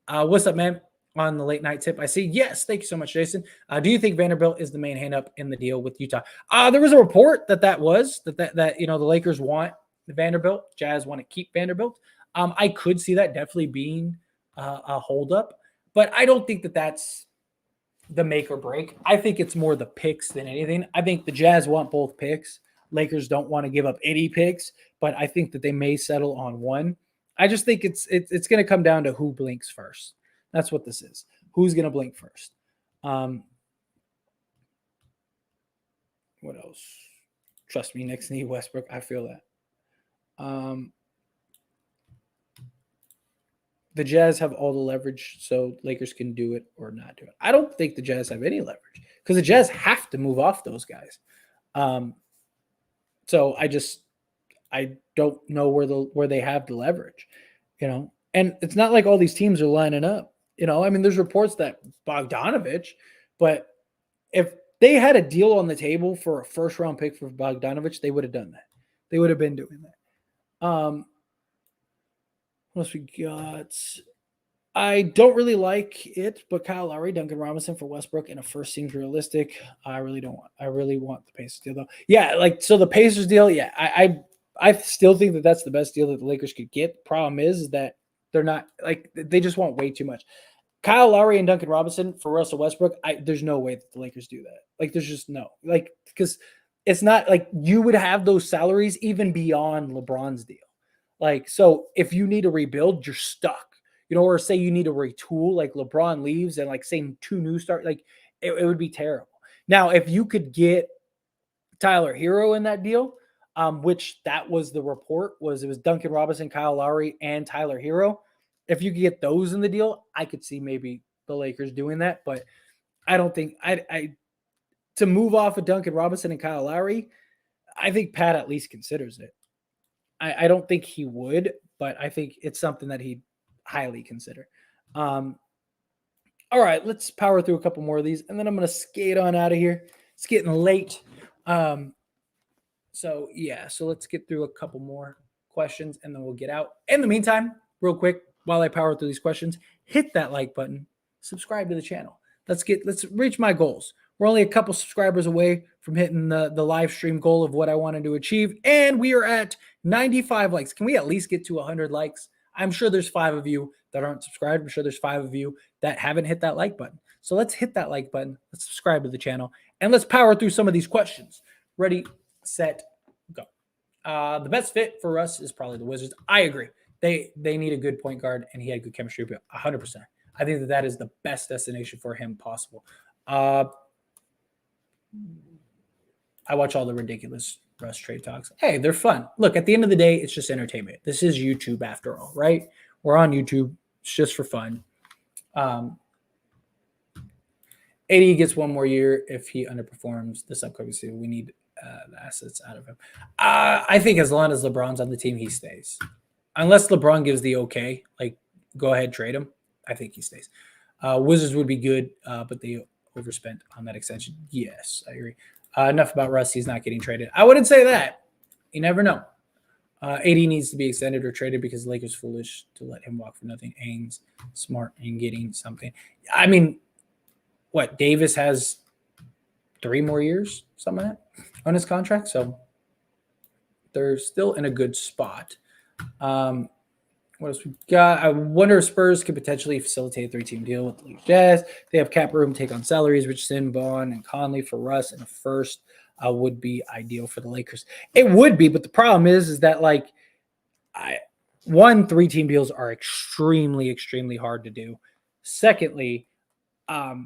that. What's up, man? On the late night tip, I see. Yes, thank you so much, Jason. Do you think Vanderbilt is the main hand up in the deal with Utah? There was a report that the Lakers want the Vanderbilt, Jazz want to keep Vanderbilt. I could see that definitely being a holdup, but I don't think that that's the make or break. I think it's more the picks than anything. I think the Jazz want both picks. Lakers don't want to give up any picks, but I think that they may settle on one. I just think it's going to come down to who blinks first. That's what this is. Who's going to blink first? What else? Trust me, Knicks need Westbrook. I feel that. The Jazz have all the leverage, so Lakers can do it or not do it. I don't think the Jazz have any leverage because the Jazz have to move off those guys. So I don't know where they have the leverage, and it's not like all these teams are lining up. I mean, there's reports that Bogdanovic, but if they had a deal on the table for a first round pick for Bogdanovic, they would have done that. They would have been doing that. What else we got? I don't really like it, but Kyle Lowry, Duncan Robinson for Westbrook in a first seems realistic. I really want the Pacers deal though. Yeah, so the Pacers deal, yeah, I still think that that's the best deal that the Lakers could get. The problem is that they're not like they just want way too much. Kyle Lowry and Duncan Robinson for Russell Westbrook. There's no way that the Lakers do that. Like, there's just no because it's not like you would have those salaries even beyond LeBron's deal. Like, so if you need to rebuild, you're stuck. Or say you need to retool, like LeBron leaves and like say 2 new start, like it would be terrible. Now, if you could get Tyler Hero in that deal, which that was the report, it was Duncan Robinson, Kyle Lowry, and Tyler Hero. If you could get those in the deal, I could see maybe the Lakers doing that, but I don't think I to move off of Duncan Robinson and Kyle Lowry, I think Pat at least considers it. I don't think he would, but I think it's something that he'd highly consider. All right, let's power through a couple more of these, and then I'm going to skate on out of here. It's getting late. So let's get through a couple more questions, and then we'll get out. In the meantime, real quick, while I power through these questions, hit that like button, subscribe to the channel. Let's reach my goals. We're only a couple subscribers away from hitting the live stream goal of what I wanted to achieve, and we are at 95 likes. Can we at least get to 100 likes? I'm sure there's 5 of you that aren't subscribed. I'm sure there's 5 of you that haven't hit that like button. So let's hit that like button. Let's subscribe to the channel, and let's power through some of these questions. Ready, set, go. The best fit for us is probably the Wizards. I agree. They need a good point guard, and he had good chemistry, but 100%. I think that is the best destination for him possible. I watch all the ridiculous Russ trade talks. Hey, they're fun. Look, at the end of the day, it's just entertainment. This is YouTube after all, right? We're on YouTube. It's just for fun. AD gets 1 more year if he underperforms this upcoming season. We need the assets out of him. I think as long as LeBron's on the team, he stays. Unless LeBron gives the okay, like go ahead, trade him. I think he stays. Wizards would be good, but they overspent on that extension. Yes, I agree. Enough about Russ. He's not getting traded. I wouldn't say that. You never know. AD needs to be extended or traded because the Lakers foolish to let him walk for nothing. Ainge smart in getting something. I mean, what? Davis has 3 more years, something like that, on his contract. So they're still in a good spot. What else we got? I wonder if Spurs could potentially facilitate a 3-team deal with the Jazz. They have cap room, take on salaries. Richardson, Vaughn, and Conley for Russ, and a first would be ideal for the Lakers. It would be, but the problem is that like, 3-team deals are extremely, extremely hard to do. Secondly, I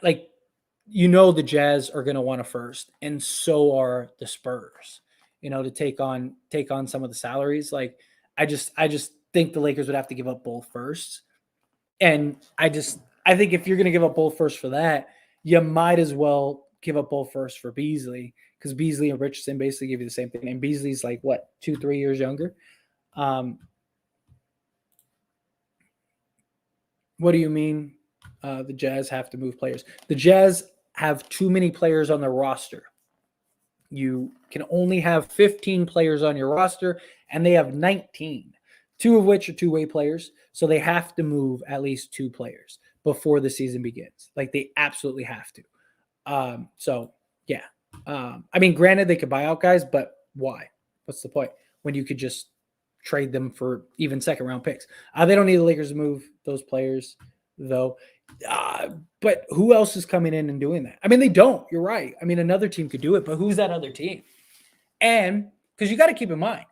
like, the Jazz are going to want a first, and so are the Spurs. To take on some of the salaries. Like, I just think the Lakers would have to give up both firsts. And I think if you're going to give up both firsts for that, you might as well give up both firsts for Beasley, because Beasley and Richardson basically give you the same thing. And Beasley's like, 2-3 years younger. What do you mean the Jazz have to move players? The Jazz have too many players on their roster. You can only have 15 players on your roster, and they have 19, 2 of which are two-way players. So they have to move at least 2 players before the season begins. Like, they absolutely have to. I mean, granted, they could buy out guys, but why? What's the point when you could just trade them for even second-round picks? They don't need the Lakers to move those players, though. But who else is coming in and doing that? I mean, they don't. You're right. I mean, another team could do it, but who's that other team? And because you got to keep in mind,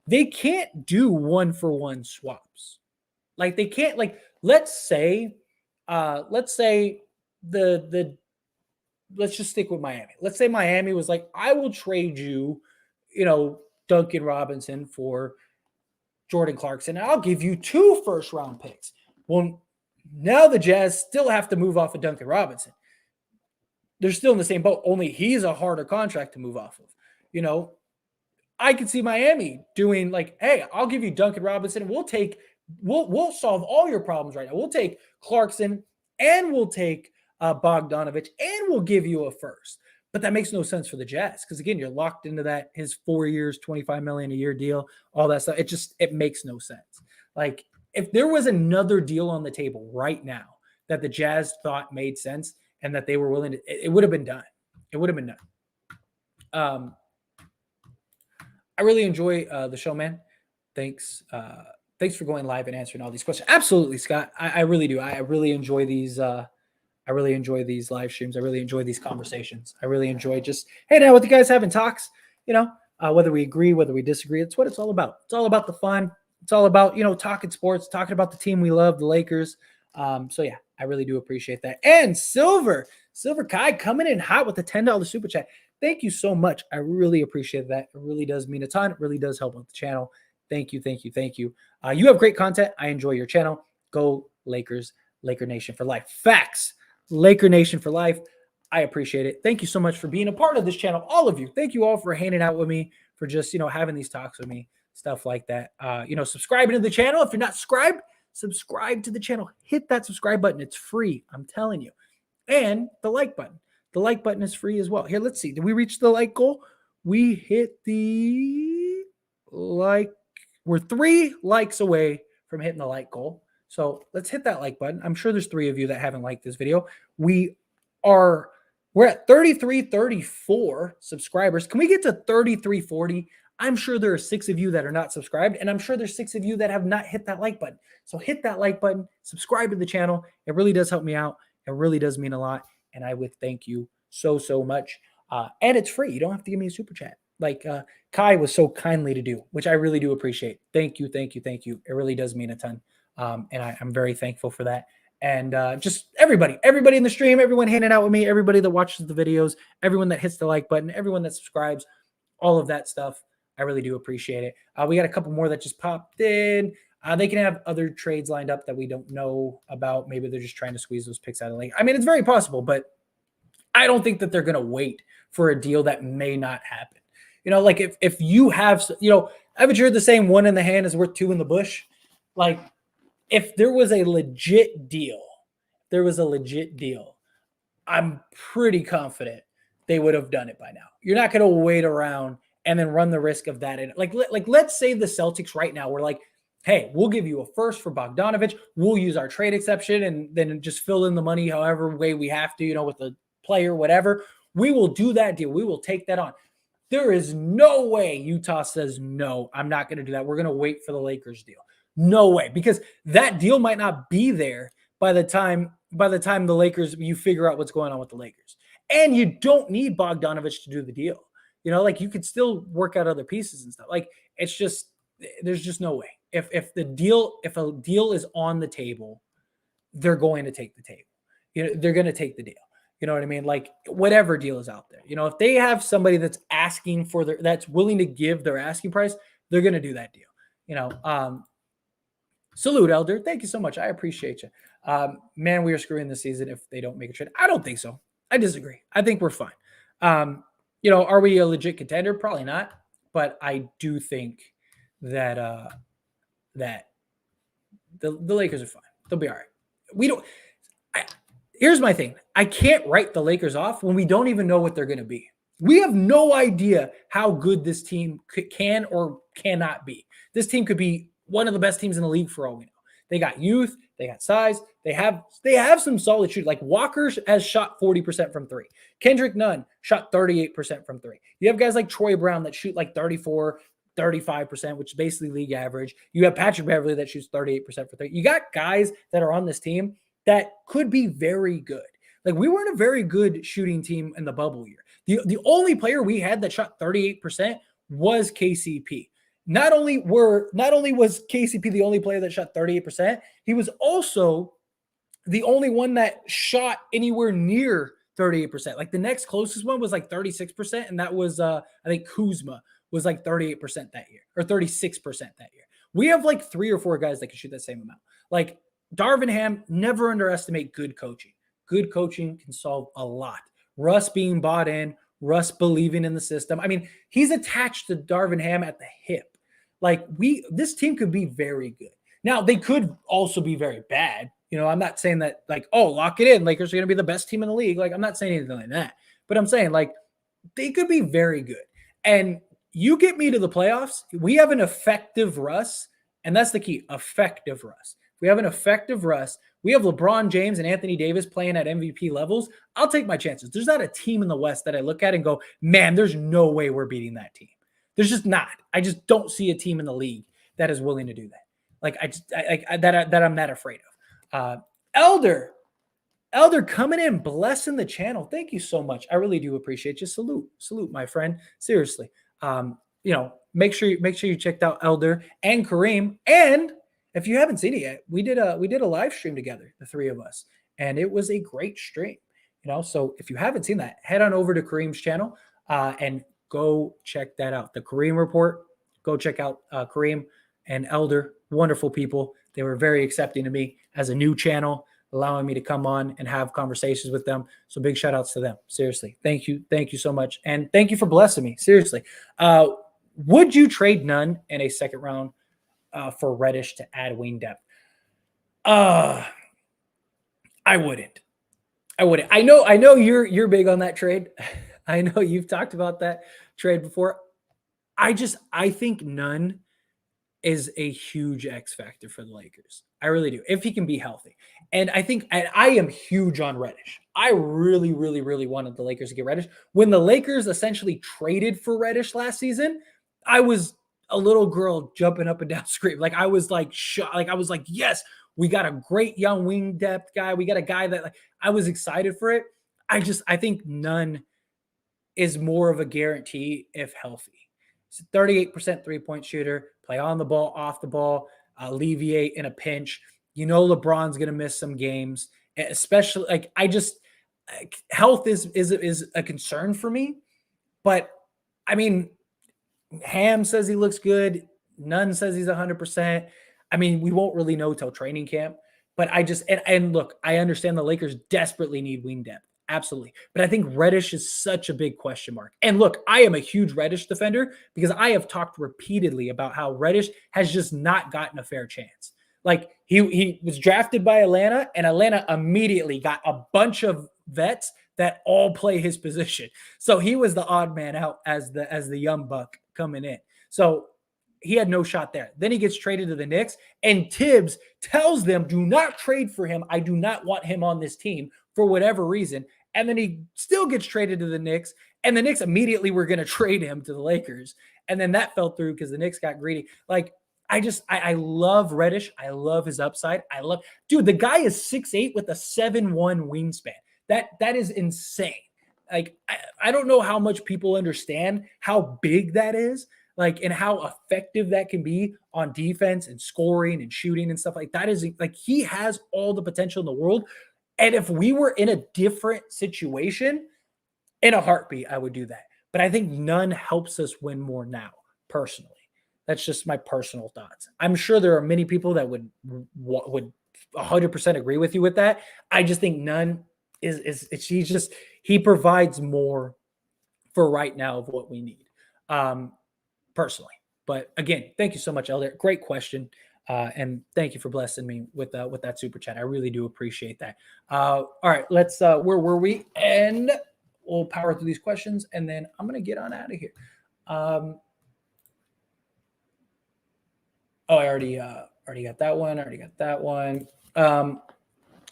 they can't do 1-for-1 swaps. Like, they can't, like, let's say let's just stick with Miami. Let's say Miami was like, I will trade you, Duncan Robinson for Jordan Clarkson, and I'll give you 2 first-round picks. Well, now the Jazz still have to move off of Duncan Robinson. They're still in the same boat, only he's a harder contract to move off of. I could see Miami doing like, hey, I'll give you Duncan Robinson. We'll solve all your problems right now. We'll take Clarkson, and we'll take Bogdanovic, and we'll give you a first. But that makes no sense for the Jazz because, again, you're locked into that his 4 years, $25 million a year deal, all that stuff. It makes no sense. Like, if there was another deal on the table right now that the Jazz thought made sense and that they were willing to, it would have been done. It would have been done. I really enjoy the show, man. Thanks. Thanks for going live and answering all these questions. Absolutely, Scott. I really do. I really enjoy these. I really enjoy these live streams. I really enjoy these conversations. I really enjoy just hanging out with you guys, having talks. Whether we agree, whether we disagree, it's what it's all about. It's all about the fun. It's all about, talking sports, talking about the team we love, the Lakers. So yeah, I really do appreciate that. And Silver Kai coming in hot with the $10 super chat. Thank you so much. I really appreciate that. It really does mean a ton. It really does help with the channel. Thank you. You have great content. I enjoy your channel. Go Lakers, Laker Nation for life. Facts. Laker Nation for life. I appreciate it. Thank you so much for being a part of this channel. All of you. Thank you all for hanging out with me, for just, having these talks with me, stuff like that. Subscribing to the channel. If you're not subscribed, subscribe to the channel. Hit that subscribe button. It's free. I'm telling you. And the like button. The like button is free as well. Here, let's see. Did we reach the like goal? We hit the like. We're 3 likes away from hitting the like goal. So let's hit that like button. I'm sure there's 3 of you that haven't liked this video. We're at 34 subscribers. Can we get to 40? I'm sure there are 6 of you that are not subscribed, and I'm sure there's 6 of you that have not hit that like button. So hit that like button, subscribe to the channel. It really does help me out. It really does mean a lot, and I would thank you so much. And it's free. You don't have to give me a super chat like Kai was so kindly to do, which I really do appreciate. Thank you. It really does mean a ton, and I'm very thankful for that. And just everybody in the stream, everyone hanging out with me, everybody that watches the videos, everyone that hits the like button, everyone that subscribes, all of that stuff. I really do appreciate it. We got a couple more that just popped in. They can have other trades lined up that we don't know about. Maybe they're just trying to squeeze those picks out of the league. I mean, it's very possible, but I don't think that they're going to wait for a deal that may not happen. Like if you have, haven't you heard the saying, 1 in the hand is worth 2 in the bush? Like if there was a legit deal, I'm pretty confident they would have done it by now. You're not going to wait around and then run the risk of that. And like let's say the Celtics right now were like, hey, we'll give you a first for Bogdanovic. We'll use our trade exception and then just fill in the money however way we have to, with the player, whatever. We will do that deal. We will take that on. There is no way Utah says, no, I'm not going to do that. We're going to wait for the Lakers deal. No way, because that deal might not be there by the time the Lakers, you figure out what's going on with the Lakers. And you don't need Bogdanovic to do the deal. Like you could still work out other pieces and stuff. Like it's just, there's just no way. If a deal is on the table, they're going to take the table. They're going to take the deal. You know what I mean? Like whatever deal is out there. If they have somebody that's asking for that's willing to give their asking price, they're going to do that deal. Salute, Elder. Thank you so much. I appreciate you. Man, we are screwing the season if they don't make a trade. I don't think so. I disagree. I think we're fine. Are we a legit contender? Probably not. But I do think that that the Lakers are fine. They'll be all right. Here's my thing. I can't write the Lakers off when we don't even know what they're going to be. We have no idea how good this team can or cannot be. This team could be one of the best teams in the league for all we know. They got youth. They got size. They have some solid shooters. Like Walker has shot 40% from 3. Kendrick Nunn shot 38% from 3. You have guys like Troy Brown that shoot like 34, 35%, which is basically league average. You have Patrick Beverley that shoots 38% for 3. You got guys that are on this team that could be very good. Like we weren't a very good shooting team in the bubble year. The only player we had that shot 38% was KCP. Not only was KCP the only player that shot 38%, he was also the only one that shot anywhere near 38%. Like the next closest one was like 36%, and that was I think Kuzma was like 38% that year, or 36% that year. We have like 3 or 4 guys that can shoot that same amount. Like Darvin Ham, never underestimate good coaching. Good coaching can solve a lot. Russ being bought in, Russ believing in the system. I mean, he's attached to Darvin Ham at the hip. Like this team could be very good. Now they could also be very bad. I'm not saying that like, oh, lock it in. Lakers are going to be the best team in the league. Like I'm not saying anything like that, but I'm saying like they could be very good. And you get me to the playoffs. We have an effective Russ, and that's the key. Effective Russ. If we have an effective Russ, we have LeBron James and Anthony Davis playing at MVP levels. I'll take my chances. There's not a team in the West that I look at and go, man, there's no way we're beating that team. There's just not. I just don't see a team in the league that is willing to do that. Like that I'm not afraid of. Elder coming in, blessing the channel. Thank you so much. I really do appreciate you. Salute, my friend. Seriously. Make sure you checked out Elder and Kareem. And if you haven't seen it yet, we did a live stream together, the three of us, and it was a great stream. So if you haven't seen that, head on over to Kareem's channel and go check that out. The Kareem Report. Go check out Kareem and Elder. Wonderful people. They were very accepting to me as a new channel, allowing me to come on and have conversations with them. So big shout outs to them. Seriously. Thank you. Thank you so much. And thank you for blessing me. Seriously. Would you trade Nunn in a second round for Reddish to add wing depth? I wouldn't. I know you're big on that trade. I know you've talked about that trade before. I think Nunn is a huge X factor for the Lakers. I really do, if he can be healthy. And I am huge on Reddish. I really, really, really wanted the Lakers to get Reddish. When the Lakers essentially traded for Reddish last season, I was a little girl jumping up and down screaming. Like I was like shocked. Like I was like, yes, we got a great young wing depth guy. We got a guy that I was excited for it. I think Nunn is more of a guarantee if healthy. He's a 38% three-point shooter, play on the ball, off the ball, alleviate in a pinch. LeBron's going to miss some games, especially health is a concern for me. But I mean, Ham says he looks good. Nunn says he's 100%. I mean, we won't really know till training camp. But and look, I understand the Lakers desperately need wing depth. Absolutely. But I think Reddish is such a big question mark. And look, I am a huge Reddish defender because I have talked repeatedly about how Reddish has just not gotten a fair chance. Like he was drafted by Atlanta, and Atlanta immediately got a bunch of vets that all play his position. So he was the odd man out as the young buck coming in. So he had no shot there. Then he gets traded to the Knicks, and Tibbs tells them, do not trade for him. I do not want him on this team for whatever reason. And then he still gets traded to the Knicks, and the Knicks immediately were going to trade him to the Lakers. And then that fell through because the Knicks got greedy. Like, I love Reddish. I love his upside. Dude, the guy is 6'8" with a 7'1" wingspan. That is insane. Like, I don't know how much people understand how big that is, like, and how effective that can be on defense and scoring and shooting and stuff like that. Is like, he has all the potential in the world. And if we were in a different situation, in a heartbeat, I would do that. But I think Nunn helps us win more now, personally. That's just my personal thoughts. I'm sure there are many people that would 100% agree with you with that. I just think Nunn he provides more for right now of what we need, personally. But again, thank you so much, Elder. Great question. And thank you for blessing me with that super chat. I really do appreciate that. All right, let's where were we? And we'll power through these questions, and then I'm gonna get on out of here. I already got that one.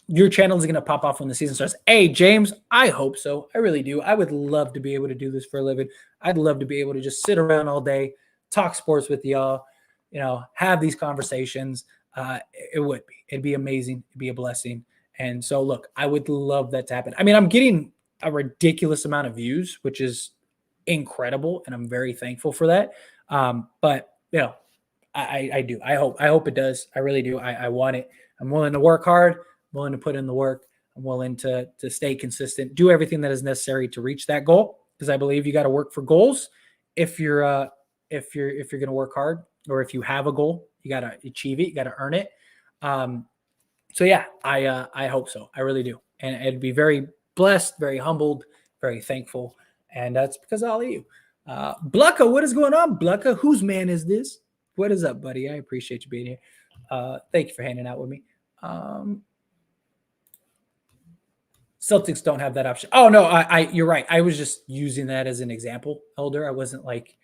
Your channel is gonna pop off when the season starts. Hey, James, I hope so. I really do. I would love to be able to do this for a living. I'd love to be able to just sit around all day, talk sports with y'all. Have these conversations. It'd be amazing. It'd be a blessing. And so, look, I would love that to happen. I mean, I'm getting a ridiculous amount of views, which is incredible, and I'm very thankful for that. But I do. I hope it does. I really do. I want it. I'm willing to work hard. I'm willing to put in the work. I'm willing to stay consistent, do everything that is necessary to reach that goal, because I believe you got to work for goals. If you're going to work hard, or if you have a goal, you got to achieve it. You got to earn it. So yeah, I hope so. I really do. And I'd be very blessed, very humbled, very thankful. And that's because of all of you. Blucka, what is going on, Blucka? Whose man is this? What is up, buddy? I appreciate you being here. Thank you for hanging out with me. Celtics don't have that option. Oh no, you're right. I was just using that as an example, Elder. I wasn't like,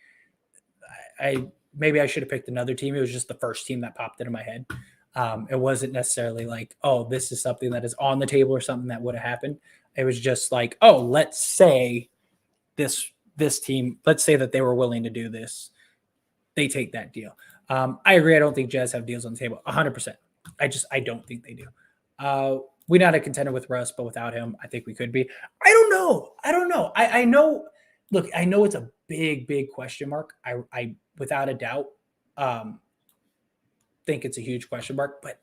maybe I should have picked another team. It was just the first team that popped into my head. It wasn't necessarily like, oh, this is something that is on the table or something that would have happened. It was just like, oh, let's say this team, let's say that they were willing to do this. they take that deal. I agree. I don't think Jazz have deals on the table. 100%. I don't think they do. We're not a contender with Russ, but without him, I think we could be. I don't know. I know. Look, I know it's a big question mark. I without a doubt think it's a huge question mark, but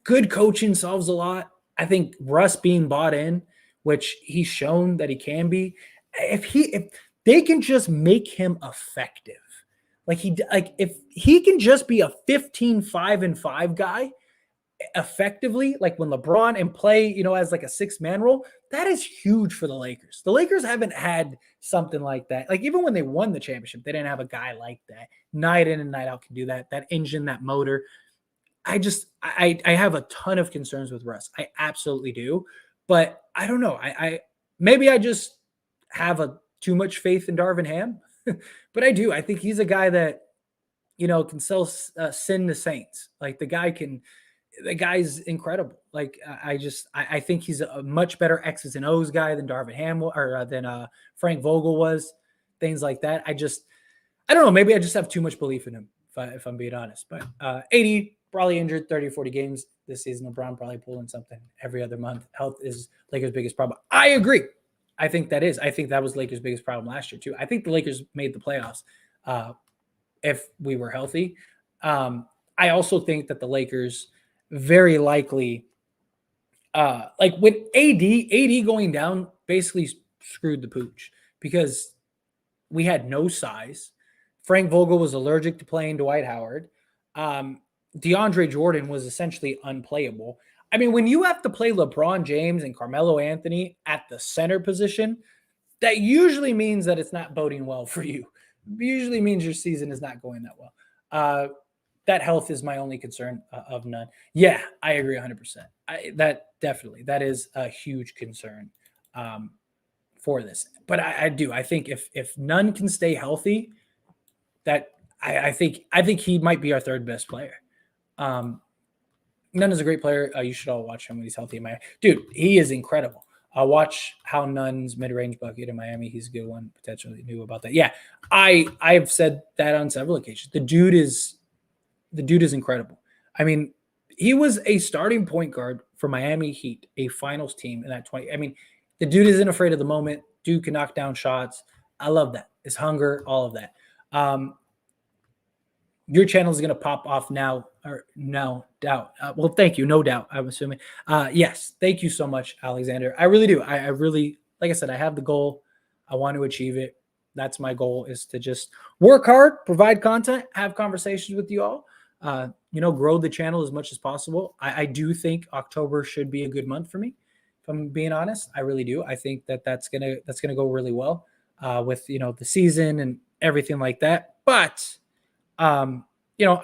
good coaching solves a lot. I think Russ being bought in, which he's shown that he can be, if they can just make him effective, if he can just be a 15-5-5 guy effectively, like when LeBron and play, as like a 6-man role, that is huge for the Lakers. The Lakers haven't had something like that. Like even when they won the championship, they didn't have a guy like that. Night in and night out can do that. That engine, that motor. I have a ton of concerns with Russ. I absolutely do. But I don't know. Maybe I just have too much faith in Darvin Ham. But I do. I think he's a guy that, can sell sin to saints. Like the guy's incredible. Like I think he's a much better X's and O's guy than Darvin Ham or than Frank Vogel was. Things like that. I don't know. Maybe I just have too much belief in him, if I'm being honest. But 80, probably injured 30 or 40 games this season. LeBron probably pulling something every other month. Health is Lakers' biggest problem. I agree. I think that was Lakers' biggest problem last year too. I think the Lakers made the playoffs if we were healthy. I also think that the Lakers very likely, like with AD going down, basically screwed the pooch because we had no size. Frank Vogel was allergic to playing Dwight Howard. DeAndre Jordan was essentially unplayable. I mean, when you have to play LeBron James and Carmelo Anthony at the center position, that usually means that it's not boding well for you. It usually means your season is not going that well. That health is my only concern of none. Yeah, I agree 100%. That is a huge concern for this. But I do. I think if none can stay healthy, that I think he might be our third best player. Nunn is a great player. You should all watch him when he's healthy in Miami. Dude, he is incredible. Watch how Nunn's mid-range bucket in Miami. He's a good one. Potentially knew about that. Yeah, I've said that on several occasions. The dude is incredible. I mean, he was a starting point guard for Miami Heat, a finals team in that 20. I mean, the dude isn't afraid of the moment. Dude can knock down shots. I love that. His hunger, all of that. Your channel is going to pop off now, or no doubt. Well, thank you. No doubt, I'm assuming. Yes. Thank you so much, Alexander. I really do. I really, like I said, I have the goal. I want to achieve it. That's my goal, is to just work hard, provide content, have conversations with you all, grow the channel as much as possible. I do think October should be a good month for me. If I'm being honest, I really do. I think that's going to go really well with, the season and everything like that. But, I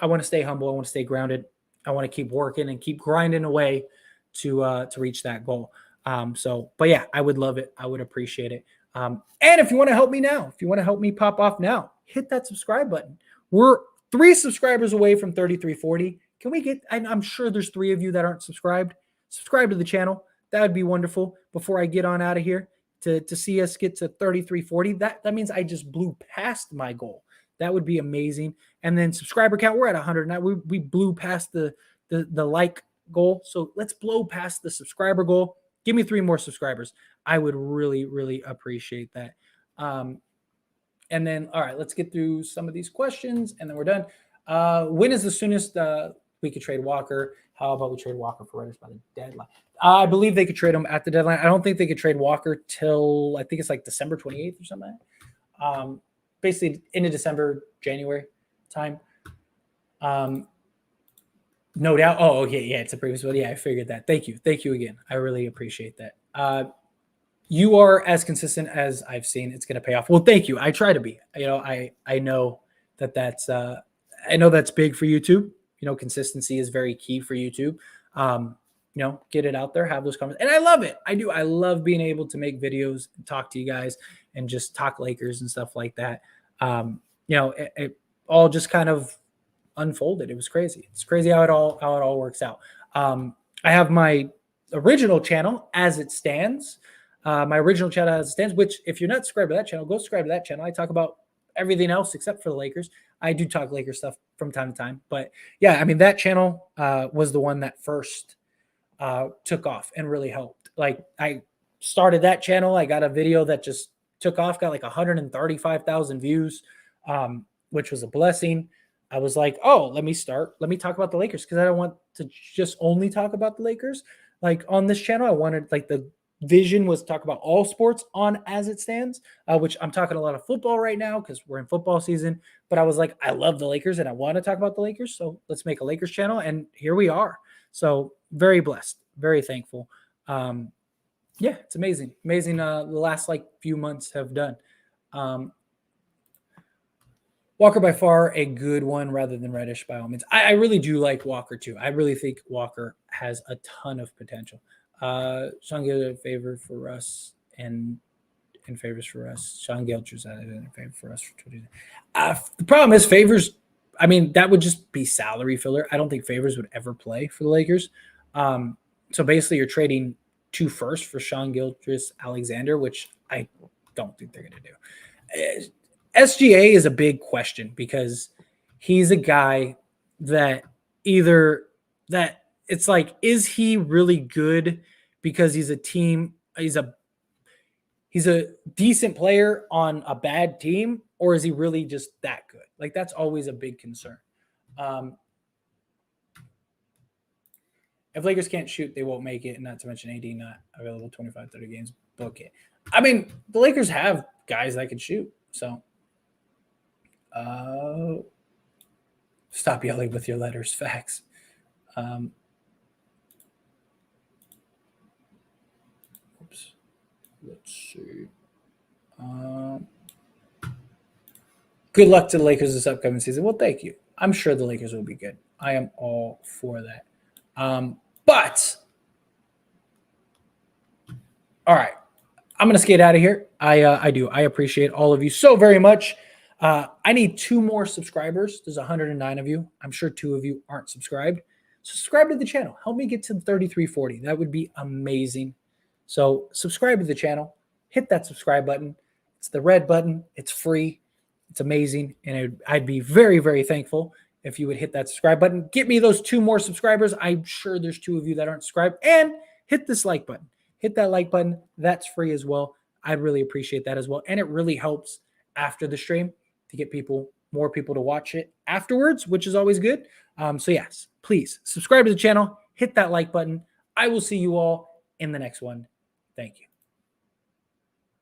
want to stay humble. I want to stay grounded. I want to keep working and keep grinding away to reach that goal. But yeah, I would love it. I would appreciate it. And if you want to help me now, if you want to help me pop off now, hit that subscribe button. We're 3 subscribers away from 3340. Can we get, I'm sure there's 3 of you that aren't subscribed. Subscribe to the channel. That would be wonderful before I get on out of here to see us get to 3340. That means I just blew past my goal. That would be amazing. And then subscriber count, we're at 100 now. We blew past the like goal. So let's blow past the subscriber goal. Give me 3 more subscribers. I would really, really appreciate that. And then, all right, let's get through some of these questions and then we're done. When is the soonest we could trade Walker? How about we trade Walker for Raiders by the deadline? I believe they could trade him at the deadline. I don't think they could trade Walker till, I think it's like December 28th or something. Basically into December, January time. No doubt. Oh, okay. Yeah, it's a previous one. Yeah, I figured that. Thank you. Thank you again. I really appreciate that. You are as consistent as I've seen. It's going to pay off. Well, thank you. I try to be. I know that's I know that's big for YouTube. Consistency is very key for YouTube. Get it out there, have those comments. And I love it. I do. I love being able to make videos and talk to you guys and just talk Lakers and stuff like that. It all just kind of unfolded. It was crazy. It's crazy how it all works out. I have my original channel as it stands. Which if you're not subscribed to that channel, go subscribe to that channel. I talk about everything else except for the Lakers. I do talk Lakers stuff from time to time, but yeah, I mean, that channel was the one that first took off and really helped. Like, I started that channel. I got a video that just took off, got like 135,000 views, which was a blessing. I was like, oh, let me talk about the Lakers, because I don't want to just only talk about the Lakers. Like, on this channel, I wanted, like, the vision was to talk about all sports on as it stands, which I'm talking a lot of football right now because we're in football season. But I was like, I love the Lakers and I want to talk about the Lakers, so let's make a Lakers channel, and here we are. So very blessed, very thankful. Yeah, it's amazing. The last like few months have done. Walker by far a good one rather than Reddish by all means. I really do like Walker too. I really think Walker has a ton of potential. Sean Gilchrist in favor for Russ and in favors for Russ. Sean Gilchrist in favor for Russ for 20. The problem is Favors. I mean, that would just be salary filler. I don't think Favors would ever play for the Lakers. So basically, you're trading 2 firsts for Sean Gilchrist Alexander, which I don't think they're going to do. SGA is a big question because he's a guy that it's like, is he really good because he's a decent player on a bad team, or is he really just that good? Like, that's always a big concern. If Lakers can't shoot, they won't make it, and not to mention AD not available 25, 30 games, book it. I mean, the Lakers have guys that can shoot, so stop yelling with your letters, facts. Oops. Let's see. Good luck to the Lakers this upcoming season. Well, thank you. I'm sure the Lakers will be good. I am all for that. But all right, I'm going to skate out of here. I appreciate all of you so very much. I need 2 more subscribers. There's 109 of you. I'm sure 2 of you aren't subscribed. Subscribe to the channel. Help me get to 3340. That would be amazing. So subscribe to the channel. Hit that subscribe button. It's the red button. It's free. It's amazing. And I'd be very, very thankful if you would hit that subscribe button. Get me those 2 more subscribers. I'm sure there's 2 of you that aren't subscribed. And hit this like button. Hit that like button. That's free as well. I'd really appreciate that as well. And it really helps after the stream to get more people to watch it afterwards, which is always good. So yes, please subscribe to the channel. Hit that like button. I will see you all in the next one. Thank you.